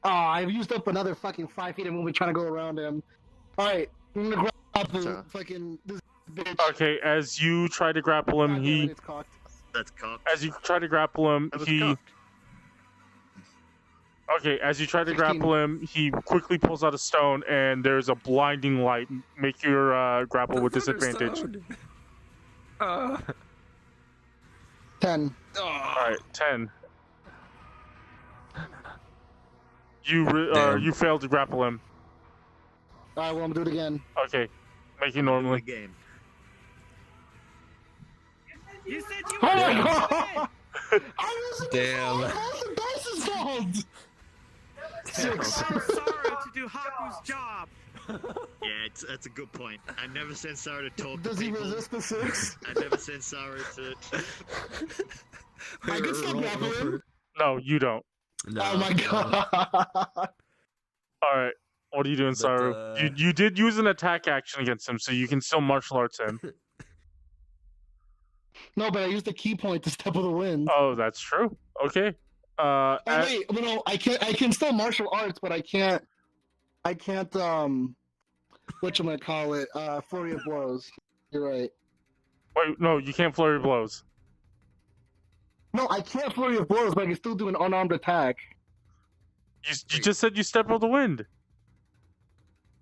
Oh, I've used up another fucking 5 feet and we'll be trying to go around him. Alright, I'm gonna grab the fucking this bitch. Okay, as you try to grapple him, God damn it, it's cocked. That's cocked. as you try to grapple him, That was he cocked. okay, as you try to 16. grapple him, he quickly pulls out a stone, and there's a blinding light. Make your grapple with disadvantage. 10. All right, 10. You Damn. you failed to grapple him. Alright, well, I'm gonna do it again. Okay, make it The normally. game. You said you Oh were my gonna god! win. I wasn't Damn. the dice's fault! 6. Allow Saru to do Hakku's job. Yeah, that's a good point. I never sent Saru to talk Does to he people. resist the 6? I never sent Saru to. I can still grapple him. No, you don't. No, Oh my god! All right, what are you doing, But, Saru? You did use an attack action against him, so you can still martial arts him. No, but I used the key point to step of the wind. Oh, that's true. Okay. Oh wait, no, I can still martial arts, but I can't whatchamacallit, flurry of blows. You're right. Wait, no, you can't flurry blows. No, I can't flurry of blows, but I can still do an unarmed attack. You just said you step of the wind.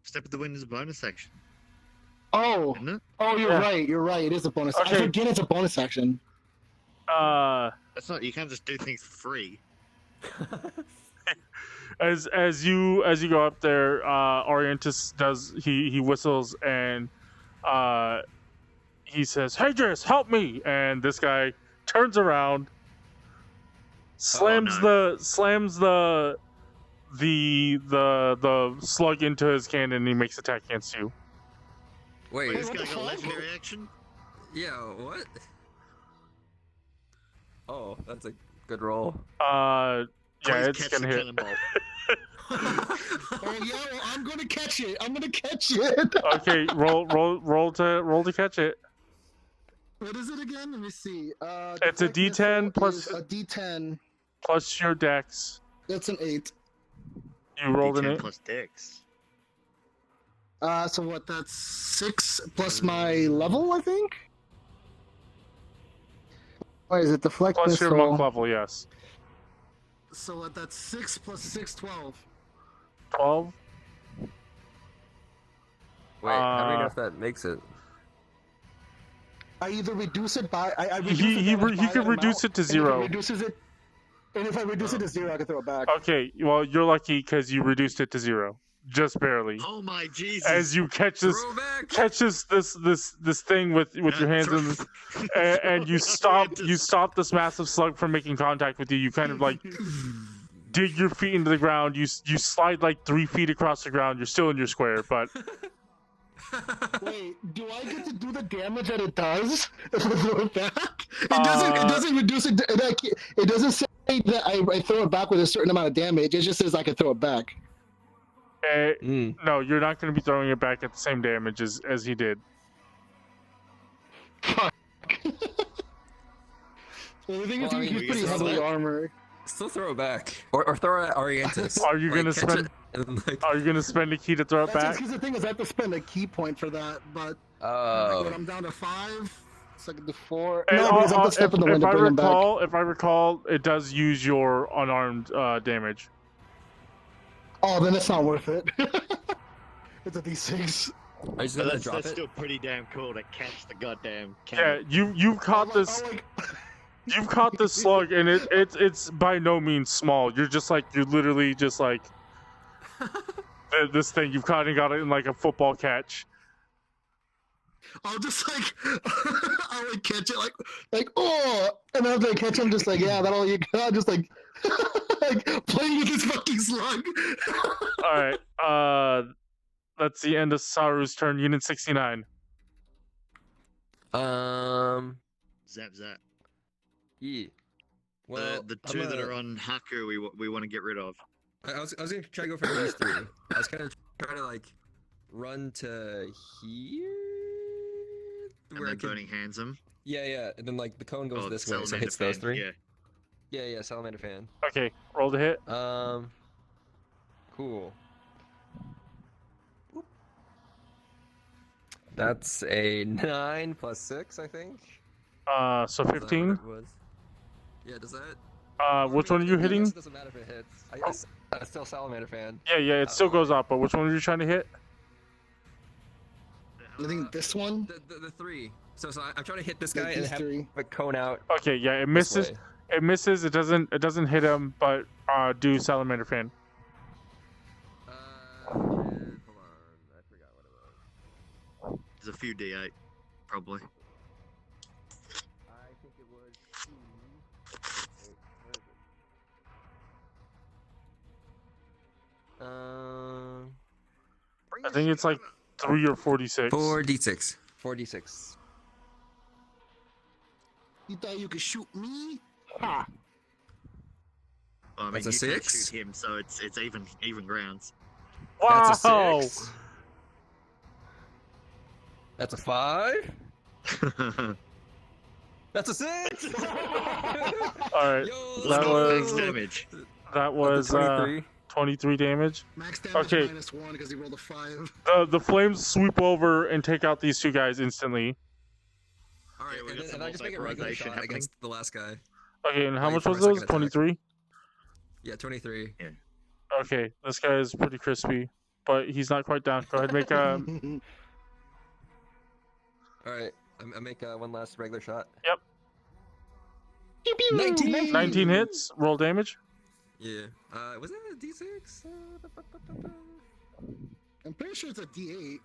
Step of the wind is a bonus action, Oh, isn't it? oh, you're Yeah. right. You're right. It is a bonus. Okay. I forget it's a bonus action. That's not. You can't just do things for free. As you go up there, Orientus does he whistles and he says, "Hadris, help me!" And this guy turns around, slams the slug into his cannon, and he makes attack against you. Wait, This what guy the got fuck? legendary action. yeah, what? Oh, that's a good roll. Yeah, Please it's catch gonna the hit. cannonball. Oh yeah, well, I'm gonna catch it. I'm gonna catch it. Okay, roll to catch it. What is it again? Let me see. It's a deflect D10 missile plus- is a D10. Plus your dex. That's an 8. You rolled an D10 8. plus Dex. So what? That's 6 plus my level, I think. Wait, is it deflect Plus missile? your monk level, yes. So what? That's 6 plus 6, 12. 12. Wait, how do we know if that makes it? I either reduce it by I reduce He it by can that reduce amount, it to 0. And if I reduce it to 0, I can throw it back. Okay, well you're lucky because you reduced it to 0, just barely. Oh my Jesus! As you catch this thing with your hands in, and you stop this massive slug from making contact with you. You kind of like dig your feet into the ground. You slide like 3 feet across the ground. You're still in your square, but Wait, do I get to do the damage that it does if I throw it back? It doesn't reduce it. It doesn't say that I throw it back with a certain amount of damage. It just says I can throw it back. no, you're not going to be throwing it back at the same damage as he did. Fuck. Well, the thing is, Well, I mean, he's we pretty can heavily still- armored. Still throw it back, or throw it at Orientus. Are you gonna catch spend- it and, like, Are you going to spend a key to throw it That's back? because the thing is, I have to spend a key point for that. But Oh. when I'm down to 5, Second to 4. And No, because I have to step in the wind to bring him back. if I recall, it does use your unarmed damage. Oh, then it's not worth it. It's a D6. Are you just But gonna that's drop it? still pretty damn cool to catch the goddamn Yeah, cannon. you've caught this. You've caught this slug, and it's by no means small. You're literally just like this thing you've caught and got it in like a football catch. I'll just I'll like catch it like oh, and after I catch him, just like yeah, that all you got, just like like playing with this fucking slug. All right, that's the end of Saru's turn. Unit 69. Um. Zap zap. Yeah. Well, The two that are on Hakku, we want to get rid of. I was gonna try to go for these 3. I was kind of trying to like run to here. And Where then I could... burning hands them. Yeah, and then like the cone goes Oh, this the way, so it salamander hits those fan, 3. Yeah. Yeah, salamander fan. Okay, roll to hit. Cool. That's a 9 plus 6, I think. So Is that what 15. it was? Yeah, does that? Which one are you hitting? It doesn't matter if it hits. I still salamander fan. Yeah, it still goes up. But which one are you trying to hit? I think this one. The 3. So I'm trying to hit this Yeah, guy and these have 3. a cone out. Okay, yeah, it this misses. way. It misses. It doesn't hit him. But do salamander fan. Hold on. I forgot what it was. There's a few D8, probably. I think it was 2. Wait, where is it? I think it's like 3 or 46. 4d6. 4d6. You thought you could shoot me? Ha! Well, I mean, That's a you can't 6? shoot him, so it's even grounds. Wow. That's a 6. That's a 5. That's a 6. All right. Yo, That was- max damage. That was 23. 23 damage. Max damage Okay. -1 because he rolled a 5. The flames sweep over and take out these 2 guys instantly. All right, Yeah, we and, got then, some and I just make a regular multi-vaporization shot happening. against the last guy. Okay, and how Wait much for was a those? second attack. 23. Yeah, 23. Okay, this guy is pretty crispy, but he's not quite down. Go ahead, make a. All right, I make one last regular shot. Yep. Pew, pew. 19. 19 hits. Roll damage. Yeah. Was that a d6? I'm pretty sure it's a D8.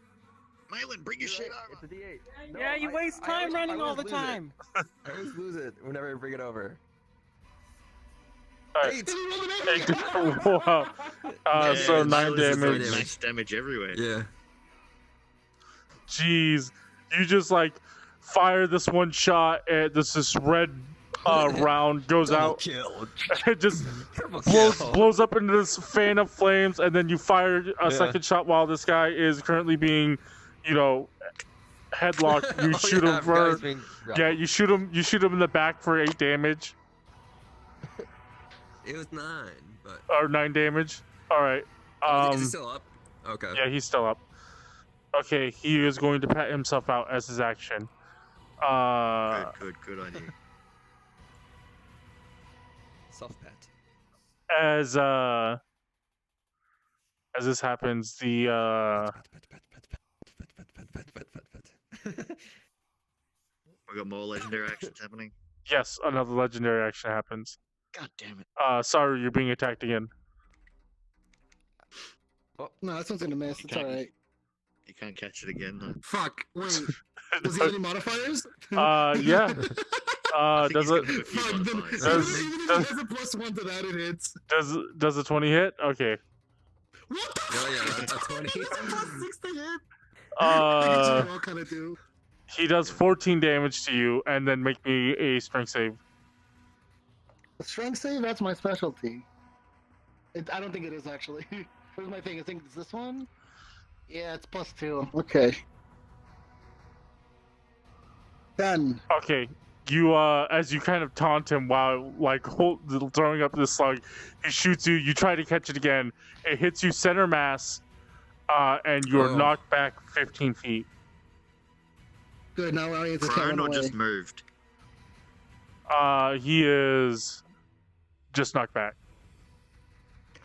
Maellon, bring your shit It's over. a d8. No, Yeah, you waste I time always- running I all the always lose it. time. I always lose it whenever I bring it over. All right. 8. Wow. So Yeah, 9 Maellon's just damage. like max damage everywhere. Yeah. Jeez, you just like fire this one shot, and this red round goes out. Kill. It just Triple blows up into this fan of flames, and then you fire a second shot while this guy is currently being, headlocked. You shoot him for you shoot him in the back for 8 damage It was 9, but. or 9 damage. All right. Is he still up? Okay. Yeah, he's still up. Okay, he is going to pat himself out as his action. Good idea. Self pat. As this happens, the We got more legendary actions happening. yes, another legendary action happens. God damn it. Sorry, you're being attacked again. No, this one's gonna miss. It's Okay. alright. You can't catch it again. Though. Fuck. Wait. Does he have any modifiers? Yeah. I think Does he's gonna it have a few Fuck, then, modifiers. Does- even if does- he has a +1 to that, it hits. does a 20 hit? Okay. What the Oh, yeah, fuck? that's a 20. It's a +6 to hit. Uh, I all kind of do. he does 14 damage to you, and then make me a strength save. The strength save, that's my specialty. I don't think it is, actually. Where's my thing? I think it's this one? Yeah, it's +2. Okay. 10. Okay. You as you kind of taunt him while throwing up this slug, he shoots you. You try to catch it again. It hits you center mass, and you're Oh. knocked back 15 feet. Good. Now I just can't Prone run or away. just moved? He is just knocked back.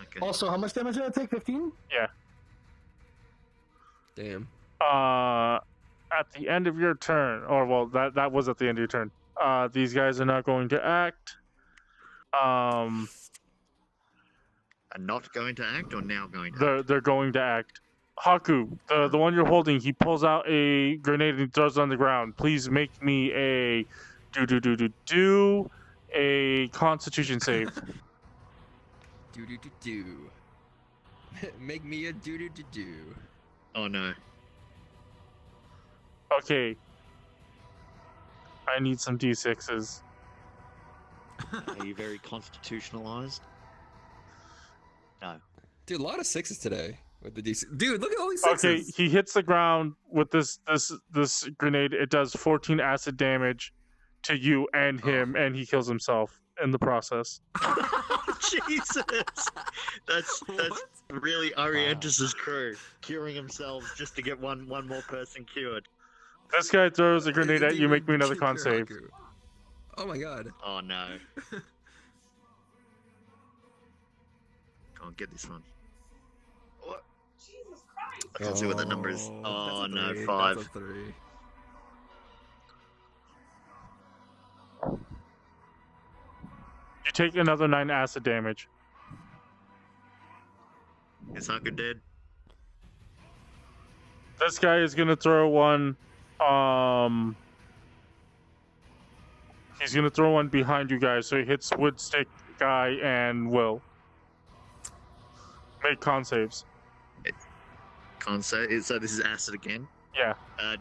Okay. Also, how much damage did I take? 15? Damn. At the end of your turn, or well, that was at the end of your turn. These guys are not going to act. Are not going to act or now going to act? They're going to act. Hakku, the one you're holding, he pulls out a grenade and throws it on the ground. Please make me a a Constitution save. Do. Make me a do. Oh no. Okay. I need some D6s. Are you very constitutionalized? No. Dude, a lot of sixes today with the DC. Dude, look at all these Okay, sixes. he hits the ground with this grenade. It does 14 acid damage to you and him, and he kills himself in the process. Jesus, that's really Orientus's crew curing themselves just to get one more person cured. This guy throws a grenade at you. Make me another con save. Oh my god. Oh no. Go on, get this one. What? I can't see what that number is. Oh that's a no, three, 5. That's a 3. You take another 9 acid damage. Is Hakku dead? This guy is gonna throw one. He's gonna throw one behind you guys, so he hits Woodstick guy and Will. Make con saves. Can't say. So this is acid again. Yeah.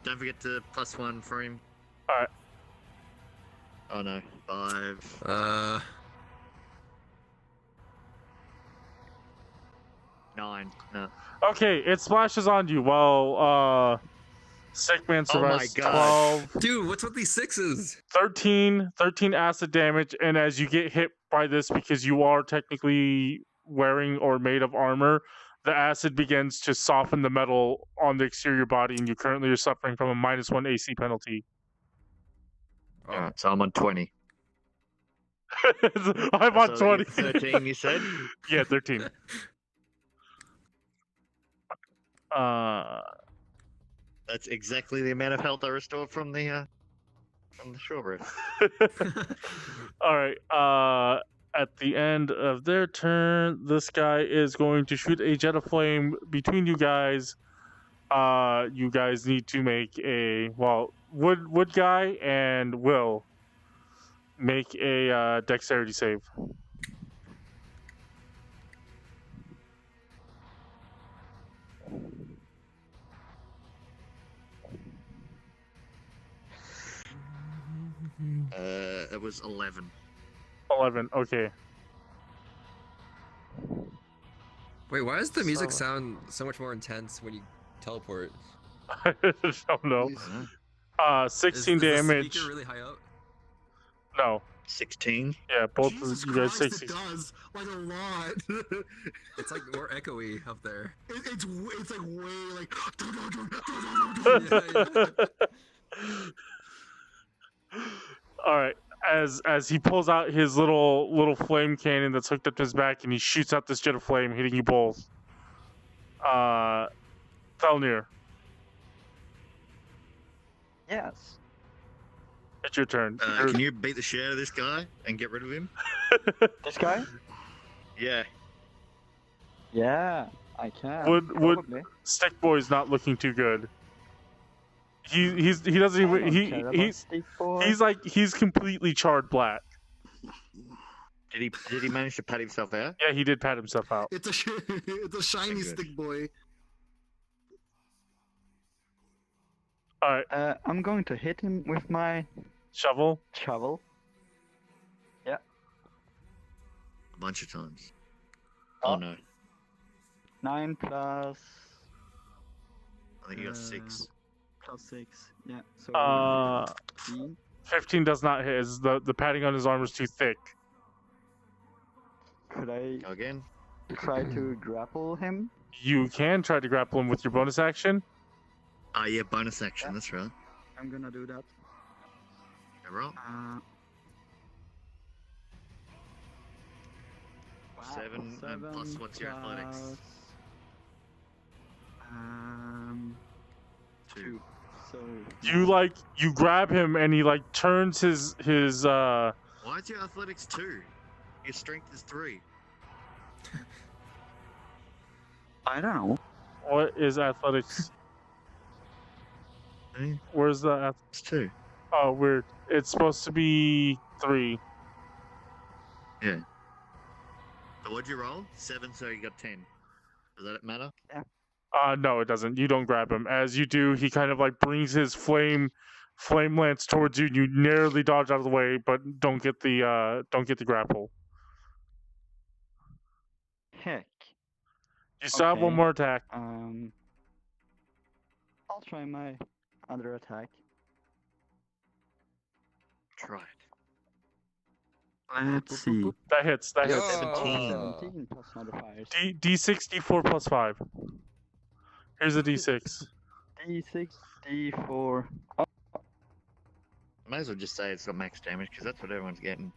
Don't forget to +1 for him. Alright. Oh no, 5. 9. No. Okay, it splashes on you while Sickman survives. Oh my God. 12. Dude, what's with these sixes? 13 acid damage, and as you get hit by this, because you are technically wearing or made of armor, the acid begins to soften the metal on the exterior body, and you currently are suffering from a -1 AC penalty. Alright, so I'm on 20. I'm on So 20. 13, you said? Yeah, 13. That's exactly the amount of health I restored from the shore breath. All right. At the end of their turn, this guy is going to shoot a jet of flame between you guys. You guys need to make a Wood guy and Will make a dexterity save. It was 11. 11. Okay. Wait, why does the music sound so much more intense when you teleport? I don't know. 16 is the damage. speaker really high up? No. 16? Yeah, both Jesus of you guys Christ, 16. it does like a lot. It's like more echoey up there. It's like way like. All right. As he pulls out his little flame cannon that's hooked up to his back, and he shoots out this jet of flame, hitting you both. Thelnier, Yes. it's your turn. Can you beat the shit out of this guy and get rid of him? This guy? Yeah. Yeah, I can. Would probably. Stick Boy's not looking too good. He doesn't I don't even care about Stick Boy. he's completely charred black. Did he manage to pat himself out? Yeah, he did pat himself out. It's a shiny Good. stick boy. All right, I'm going to hit him with my shovel. shovel. A bunch of times. Oh no. 9 plus. I think you got 6. Plus 6. Yeah. So. 15. 15 does not hit. The padding on his armor is too thick. Could I Go again. try to grapple him? You can try to grapple him with your bonus action. Yeah, bonus action, that's right. I'm gonna do that. Roll. Wow, 7 and plus what's your athletics? plus, 2. So You grab him and he like turns his Why is your athletics 2? Your strength is 3. I don't know. what is athletics? Hey, Where's the it's 2. oh weird. It's supposed to be 3. Yeah. So what'd you roll? 7, so you got 10. Does that matter? No, it doesn't. You don't grab him. As you do, he kind of like brings his flame lance towards you. You narrowly dodge out of the way, but don't get the grapple. Heck. You still have one Okay. more attack. I'll try my other attack. Try it. Let's see. That hits. That hits. 17 plus modifiers. D6, D4 plus 5. Here's a D6. D6, D4. Might as well just say it's got max damage because that's what everyone's getting.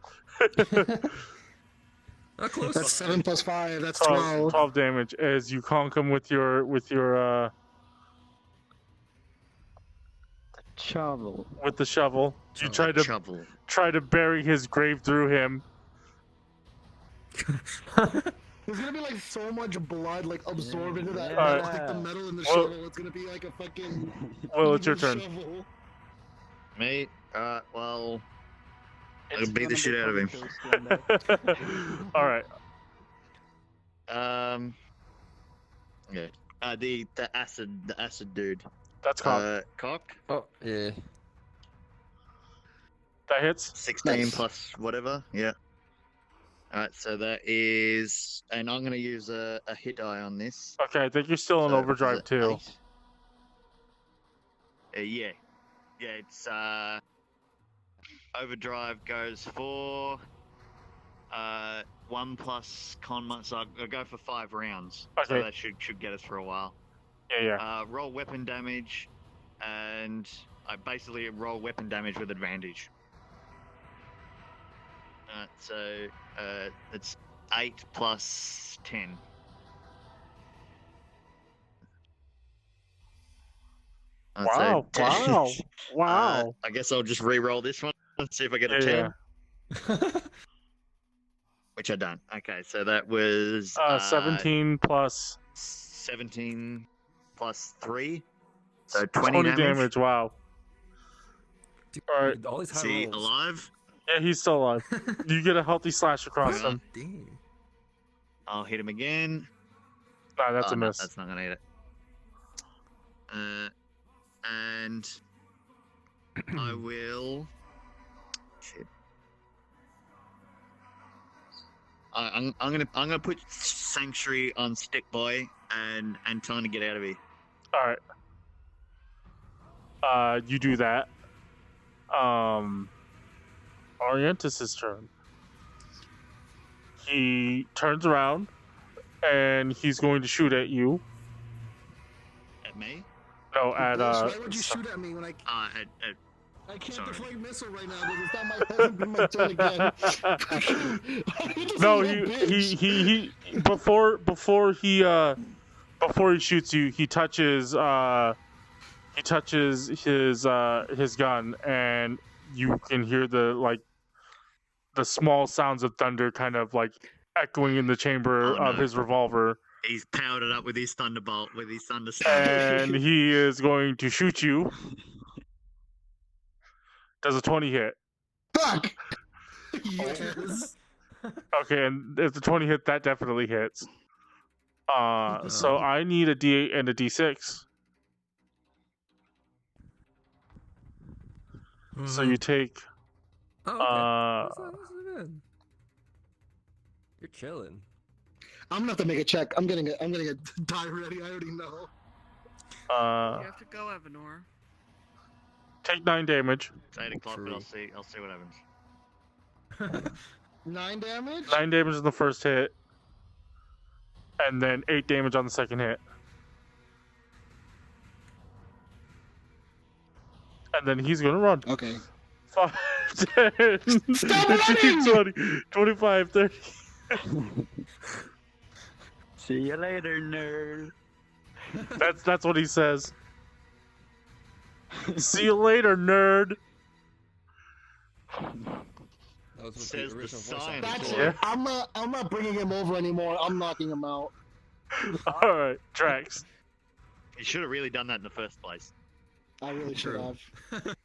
Not close. That's 7 plus 5. That's 12, 12. 12 damage as you conk him with your Shovel. with the shovel. You Shovel. try to bury his grave through him. There's gonna be like so much blood like absorbed into that Yeah. metal, like the metal in the Well- shovel. It's gonna be like a fucking. Well, it's your evil turn. shovel. Mate, well, It's beat the gonna shit be out of him. probably close to one day. All right. Yeah. The acid dude. That's cock. Cock. Oh, yeah. That hits. 16 Nice. plus whatever. Yeah. Alright, so that is, and I'm gonna use a hit die on this. Okay, I think you're still in So, overdrive is it too. 8? Yeah. Yeah, it's overdrive goes for 1 plus con, so I'll go for 5 rounds. So Okay. that should get us for a while. Yeah. Roll weapon damage, and I basically roll weapon damage with advantage. So it's 8 plus 10. Wow! Wow! Wow! I guess I'll just re-roll this one and see if I get a Yeah, 10. Which I don't. Okay, so that was 17 plus 17 plus 3. So 20, 20 damage. damage. Wow. Dude, All right. all these high Is he rolls. alive? Yeah, he's still alive. You get a healthy slash across Well, him. Dang. I'll hit him again. Nah, that's Oh, a no, miss. that's not gonna hit it. And I will. Shit. I'm gonna put Sanctuary on Stick Boy and trying to get out of here. All right. You do that. Orientis' turn. He turns around and he's going to shoot at you. At me? No, at Why would you shoot at me when I At can't sorry. deflect missile right now? Because it's not my turn again. This No, little bitch. he before he shoots you, he touches his gun, and you can hear the small sounds of thunder kind of like echoing in the chamber Oh, of no. his revolver, He's powered it up with his Thunderbolt, with his Thunderstorm. and he is going to shoot you. Does a 20 hit? Fuck. Yes. Okay, and if the 20 hit, that definitely hits. So I need a D8 and a D6. So you take Oh, okay. That's not bad. You're chilling. I'm gonna have to make a check. I'm getting a die ready. I already know. You have to go, Evanor. take 9 damage. It's 8 o'clock, but True. I'll see what happens. 9 damage. 9 damage on the first hit, and then 8 damage on the second hit. And then he's gonna run. Okay. 5, 10, 15, 20, 25, 30. See you later, nerd. That's what he says. See you later, nerd. That was what Says the original voice sign. actor That's said. it. I'm not bringing him over anymore. I'm knocking him out. All right, Drax. You should have really done that in the first place. I really should True. have.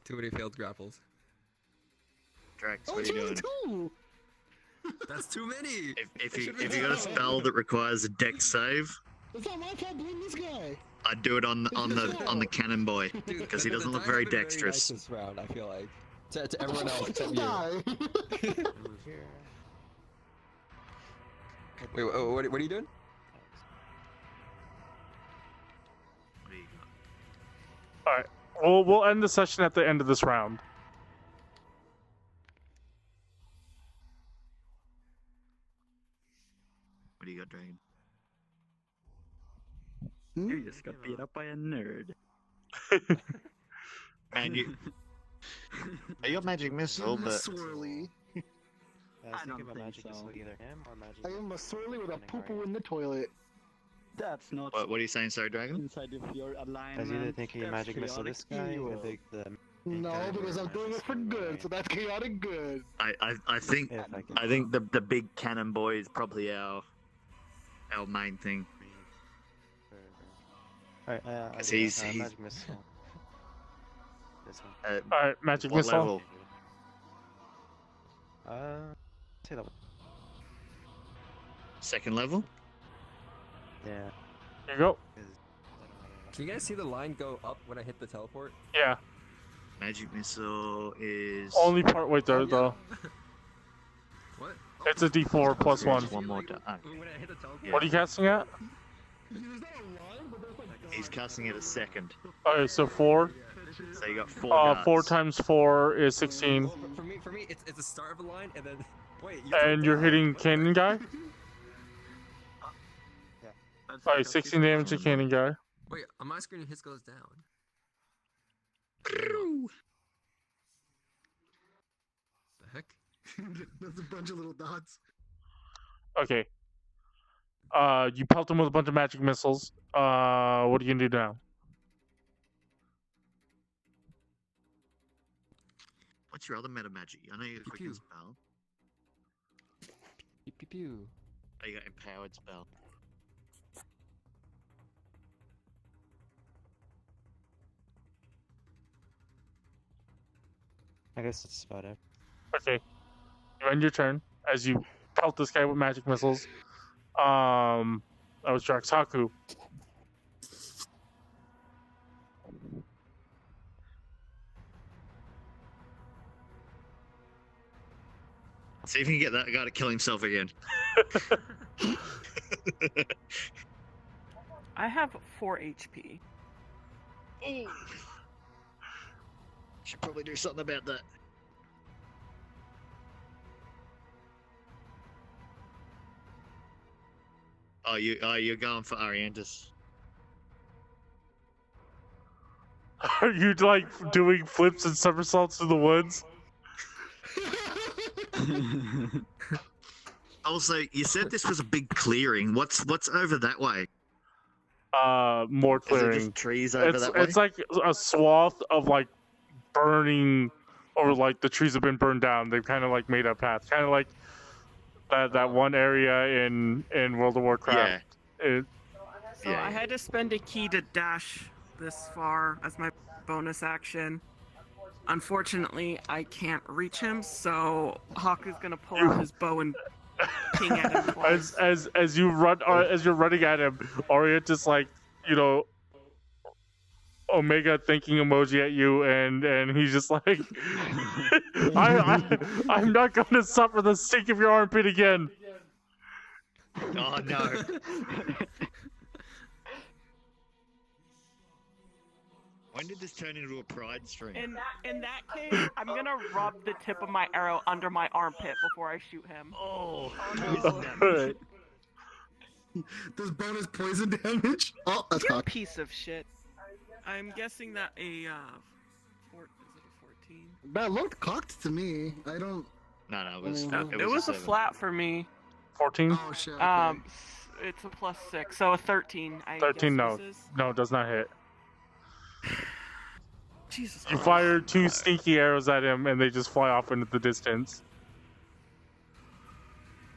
Too many failed grapples. Drax, Oh, what are you doing? two. That's too many! If you got a spell that requires a dex save, It's not my fault. Blame this guy. I'd do it on the cannon boy Dude, because he the doesn't look die very have been dexterous. nice this round, I feel like. To everyone else Fuck except this you. guy. Move here. Wait, what are you doing? What do you got? All right. We'll end the session at the end of this round. What do you got, Dragon? You just got beat up by a nerd. Man, you got magic missile, I'm a but swirly. I was I don't thinking about think magic so. missile, either him or magic. I am a swirly with a Drakax. poo-poo in the toilet. That's not what are you saying, sorry, Dragon? inside of your I alignment. was either thinking That's magic missile chaotic this guy evil. or the No, guy because I'm with doing it for magic good, missile, so that's chaotic good. I think if I can. I think the big cannon boy is probably our main thing. Alright, Because he's- magic missile. This one. All right, magic What missile. level? Say that one. Second level? Yeah. Here you go. 'cause I don't know. Can you guys see the line go up when I hit the teleport? Yeah. Magic missile is Only part right there though. What? It's a D4 plus one. One more time. When I hit the teleport? What are you casting at? He's casting it a second, Okay, so 4. so you got 4 darts. 4 times 4 is 16. Well, for me, it's the start of a line, and then wait. And you're hitting cannon guy. Alright, 16 damage to cannon guy. Wait, on my screen, his goes down. The heck? That's a bunch of little dots. Okay. You pelt him with a bunch of magic missiles. What are you gonna do now? What's your other meta magic? I know you got Pew quicken pew. spell. Pew pew pew. Oh, you got empowered spell. I guess that's about it. Okay. You end your turn as you pelt this guy with magic missiles. That was Drax Hakku. See if you can get that guy to kill himself again. I have 4 HP. Should probably do something about that. You're going for Ariantis. Are you like doing flips and somersaults in the woods? Also, you said this was a big clearing. What's over that way? More Is it clearing. just trees over that way? It's like a swath of like burning, or like the trees have been burned down. They've kind of like made a path, kind of like that one area in World of Warcraft. Yeah. So I had to spend a key to dash this far as my bonus action. Unfortunately, I can't reach him, so Hakku's gonna pull out his bow and ping at him twice. As you run, as you're running at him, Oriant just like, you know, Omega thinking emoji at you, and he's just like, I'm not going to suffer the stink of your armpit again. Oh no. When did this turn into a pride stream? In that case, I'm gonna rub the tip of my arrow under my armpit before I shoot him. Oh, Alright. Does bonus poison damage? Oh, that's You cocked. piece of shit. I'm guessing that is it a 14? That looked cocked to me. I don't. No, it was. It was a 7. flat for me. 14? Oh shit. Okay. It's a +6, so a 13. 13, no. Misses. No, it does not hit. Jesus You Christ. fire 2 sneaky arrows at him, and they just fly off into the distance.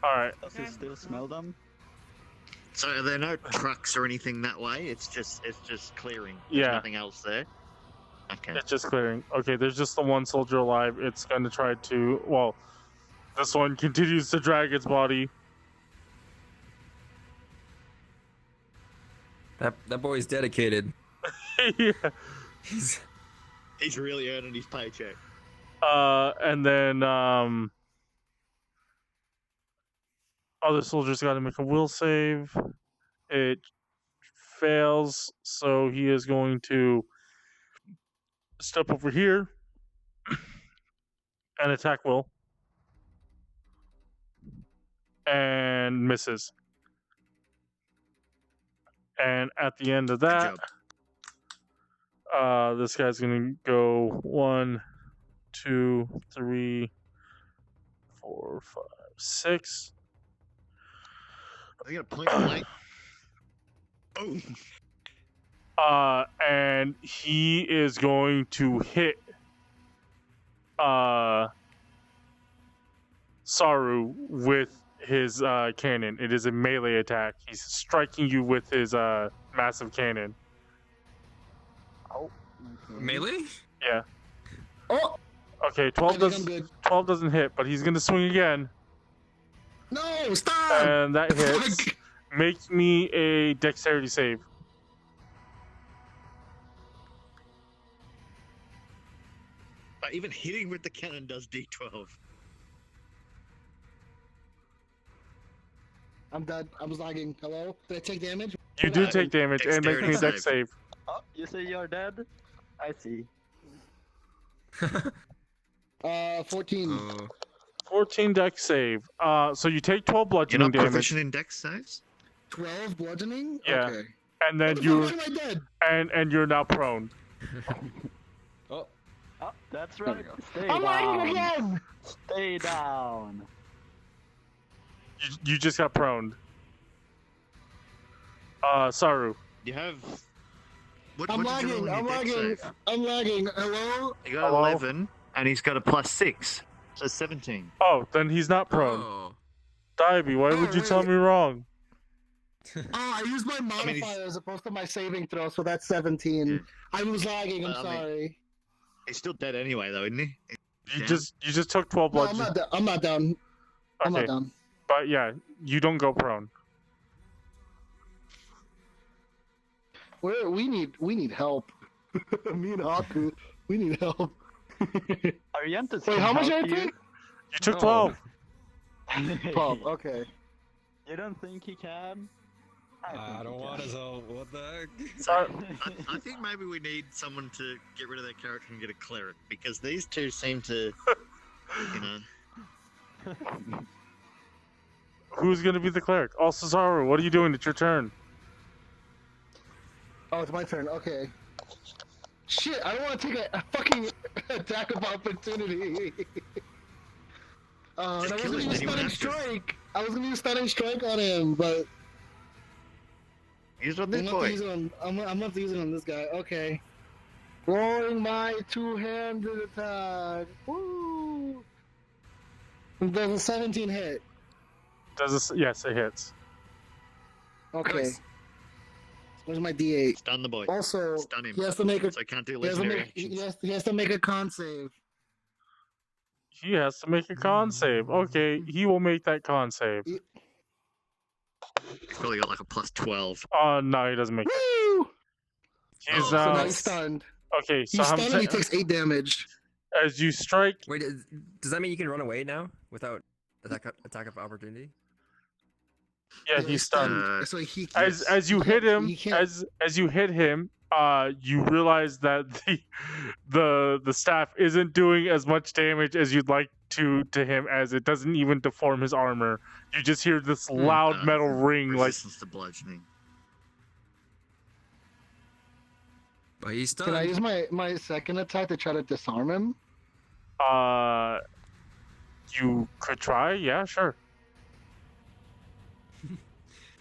Alright. Does he still smell them? So are there no trucks or anything that way? It's just clearing. There's Yeah. nothing else there. Okay. It's just clearing. Okay, there's just the one soldier alive. It's gonna try to... Well, this one continues to drag its body. That boy's dedicated. Yeah. He's He's really earning his paycheck. And then, other soldiers gotta make a will save. It fails, so he is going to step over here and attack Will. And misses. And at the end of Good that, job. this guy's gonna go 1, 2, 3, 4, 5, 6. Are you gonna point blank? Oh, And he is going to hit Saru with his cannon. It is a melee attack. He's striking you with his massive cannon. Oh. Okay. melee. Yeah. Oh, Okay, I 12 think I'm doesn't good. 12 doesn't hit, but he's gonna swing again, No, stop! and that hits. Fuck. Make me a dexterity save. even hitting with the cannon does D12. I'm dead. I was lagging. Hello? Did I take damage? You do Uh, take damage, and make me a dexterity dex save. Oh, you say you're dead? I see. 14. Oh. 14 dex save. So you take 12 You're bludgeoning not damage, proficient in dex saves? 12 bludgeoning? Yeah. Okay. and then What the you fuck am I dead? and you're now prone. Oh. Oh, that's right. Stay I'm lagging down. again! Stay down. You just got proned. Saru. You have. What, I'm what did you roll lagging. on your I'm dex lagging. save? I'm lagging. Hello? You got Hello? 11, and he's got a +6, so 17. Oh, then he's not prone. Oh. Dyabie, why would you tell me wrong? Oh, I used my modifier he's- as opposed to my saving throw, so that's 17. Yeah. I was lagging. I'm Well, I mean- sorry. He's still dead anyway, though, isn't he? You Yeah. just took 12 No, I'm bludgeoning. not. I'm not down. I'm not Okay, down. but yeah, you don't go prone. We need help. Me and Hakku, we need help. Ariantis Wait, can how much help I take? You took No. 12. 12. Okay. You don't think he can? I don't want his help. What the heck? Sorry. I think maybe we need someone to get rid of their character and get a cleric, because these two seem to, you know. Who's gonna be the cleric? Also, Saru, what are you doing? It's your turn. Oh, it's my turn. Okay. Shit, I don't want to take a fucking attack of opportunity. Just I was kill gonna him, use then you won't stunning have to. strike. I was gonna use stunning strike on him, but Use on I'm this not boy. using on. I'm not using on this guy. Okay. Rolling my two-handed attack. Woo! Does a 17 hit? Does this? Yes, it hits. Okay. Nice. Where's my D8? Stun the boy. Also, Stun him. he has to make a. So I can't do He has, to legendary make, actions. he has to make a con save. He has to make a con save. Okay, he will make that con save. He's probably got like a +12. No, he doesn't make it. Woo! He's Oh, So now now he's stunned. okay. So He's how stunned and he much? takes 8 damage. As you strike, Wait, does that mean you can run away now without attack of opportunity? yeah, he's stunned. So he As you hit him, he can't- as you hit him, you realize that the staff isn't doing as much damage as you'd like to him, as it doesn't even deform his armor. You just hear this loud metal ring, like Resistance to bludgeoning. But he's stunned. Can I use my second attack to try to disarm him? You could try. Yeah, sure.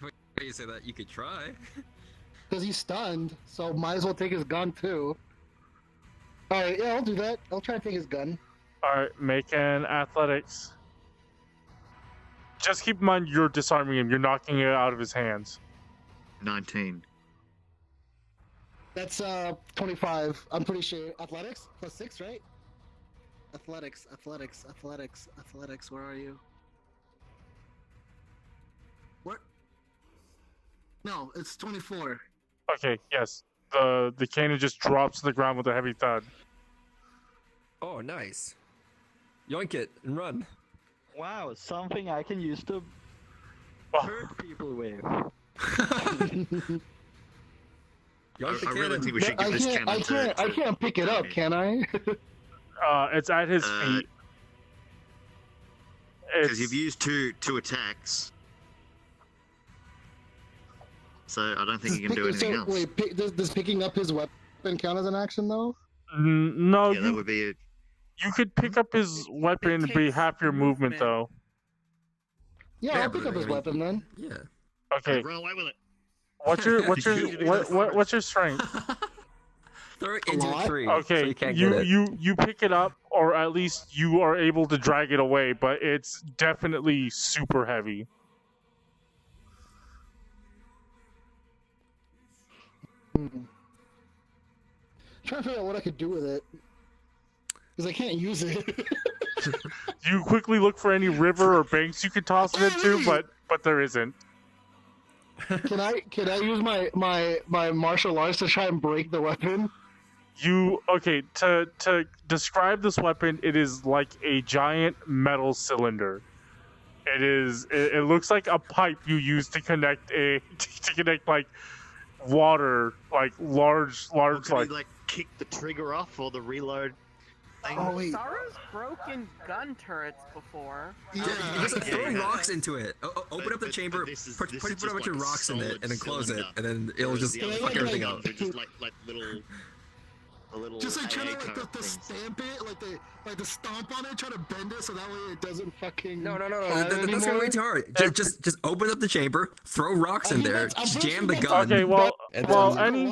Wait, you say that you could try? Because he's stunned, so might as well take his gun too. Alright, yeah, I'll do that. I'll try and take his gun. All right, make an athletics. Just keep in mind you're disarming him. You're knocking it out of his hands. 19. That's 25. I'm pretty sure. Athletics? Plus 6, right? Athletics. Where are you? What? No, it's 24. Okay, yes. The cannon just drops to the ground with a heavy thud. Oh, nice. Yoink it and run. Wow, something I can use to Oh, hurt people with. Yoink the I really cannon. think we should give this cannon to... I can't pick it up, can I? it's at his feet. Because you've used two attacks. So I don't think you can do anything else. Wait, does picking up his weapon count as an action though? No, Yeah, that would be it. you could pick up his weapon and be takes half your movement, movement. though. Yeah, Yeah, I'll pick but up his I mean- weapon then. Yeah. Okay, Run away with it. what's your strength? Throw it into lot? a tree. So Okay, you can't get it. you pick it up, or at least you are able to drag it away, but it's definitely super heavy. I'm trying to figure out what I could do with it. Because I can't use it. You quickly look for any river or banks you could toss it into, but there isn't. Can I use my martial arts to try and break the weapon? To describe this weapon, it is like a giant metal cylinder. It looks like a pipe you use to connect like water, like large Or could like he, like, kick the trigger off or the reload thing? Oh wait. Saru's broken gun turrets before. Yeah. Just throw yeah. rocks into it. Open up the But chamber, this is- put this a is just bunch of like a rocks in it, solid and then close it, cylinder. and then it'll Whereas just the Can I, other fuck like, everything ones up. are just like little... The little Just like trying to AA like the things. stamp it, like the stomp on it, try to bend it so that way it doesn't fucking. No. fire That's gonna be anymore. way too hard. Just open up the chamber, throw rocks in there, I'm jam the pushing gun. Okay, well, And well, then-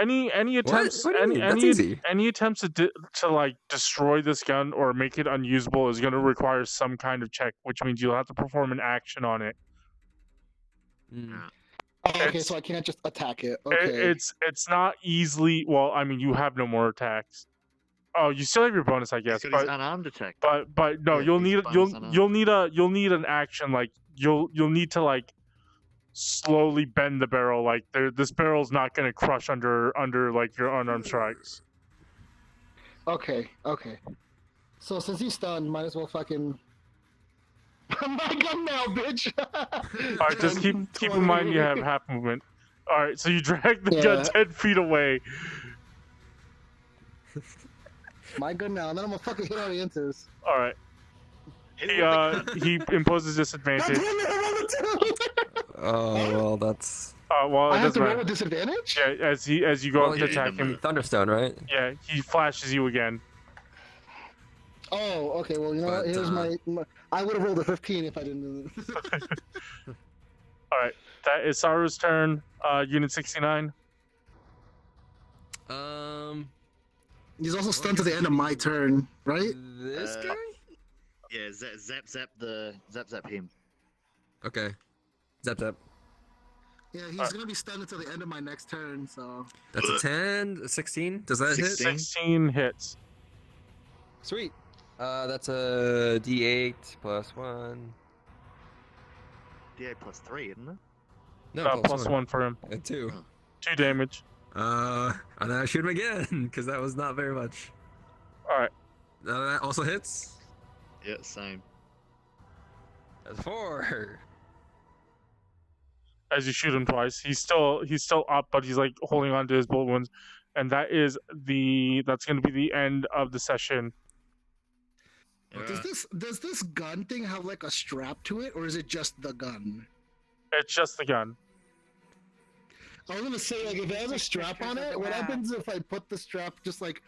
any attempts, What do you mean? That's easy. any attempts to like destroy this gun or make it unusable is going to require some kind of check, which means you'll have to perform an action on it. Mm. Oh, okay, It's- so I can't just attack it. It- Okay. It's not easily. Well, I mean, you have no more attacks. Oh, you still have your bonus, I guess, He's got his but unarmed attack. but no, Yeah, you'll he's need bonus unarmed. you'll need an action, like you'll need to like slowly bend the barrel, like this barrel's not going to crush under like your unarmed strikes. Okay. So since he's stunned, might as well fucking. My gun now, bitch. All right, just keep in mind you have half movement. All right, so you drag the gun Yeah. 10 feet away. My gun now, and then I'm gonna fucking hit audiences. All right. He imposes disadvantage. Oh well, that's. Well, I it have to doesn't roll matter. with disadvantage. Yeah, as you go Well, up to yeah, attack him, Thunderstone, right? yeah, he flashes you again. Oh, okay. Well, you know what? But, Here's my. I would have rolled a 15 if I didn't do this. All right, that is Saru's turn. Unit 69. He's also stunned to the end of my turn, right? This guy? Yeah, zap him. Okay. Zap. Yeah, he's gonna be stunned until the end of my next turn. So. That's a 10, a 16. Does that hit? 16 hits. Sweet. That's a D8 plus 1. DA plus 3, isn't it? No, Plus 1 for him. And 2. 2 damage. And then I shoot him again, because that was not very much. All right. That also hits. Yeah, same. That's 4. As you shoot him twice, he's still up, but he's like holding on to his bullet wounds, and that's going to be the end of the session. Does this gun thing have like a strap to it, or is it just the gun? It's just the gun. I was gonna say, like, if it has a strap on it, what happens if I put the strap just like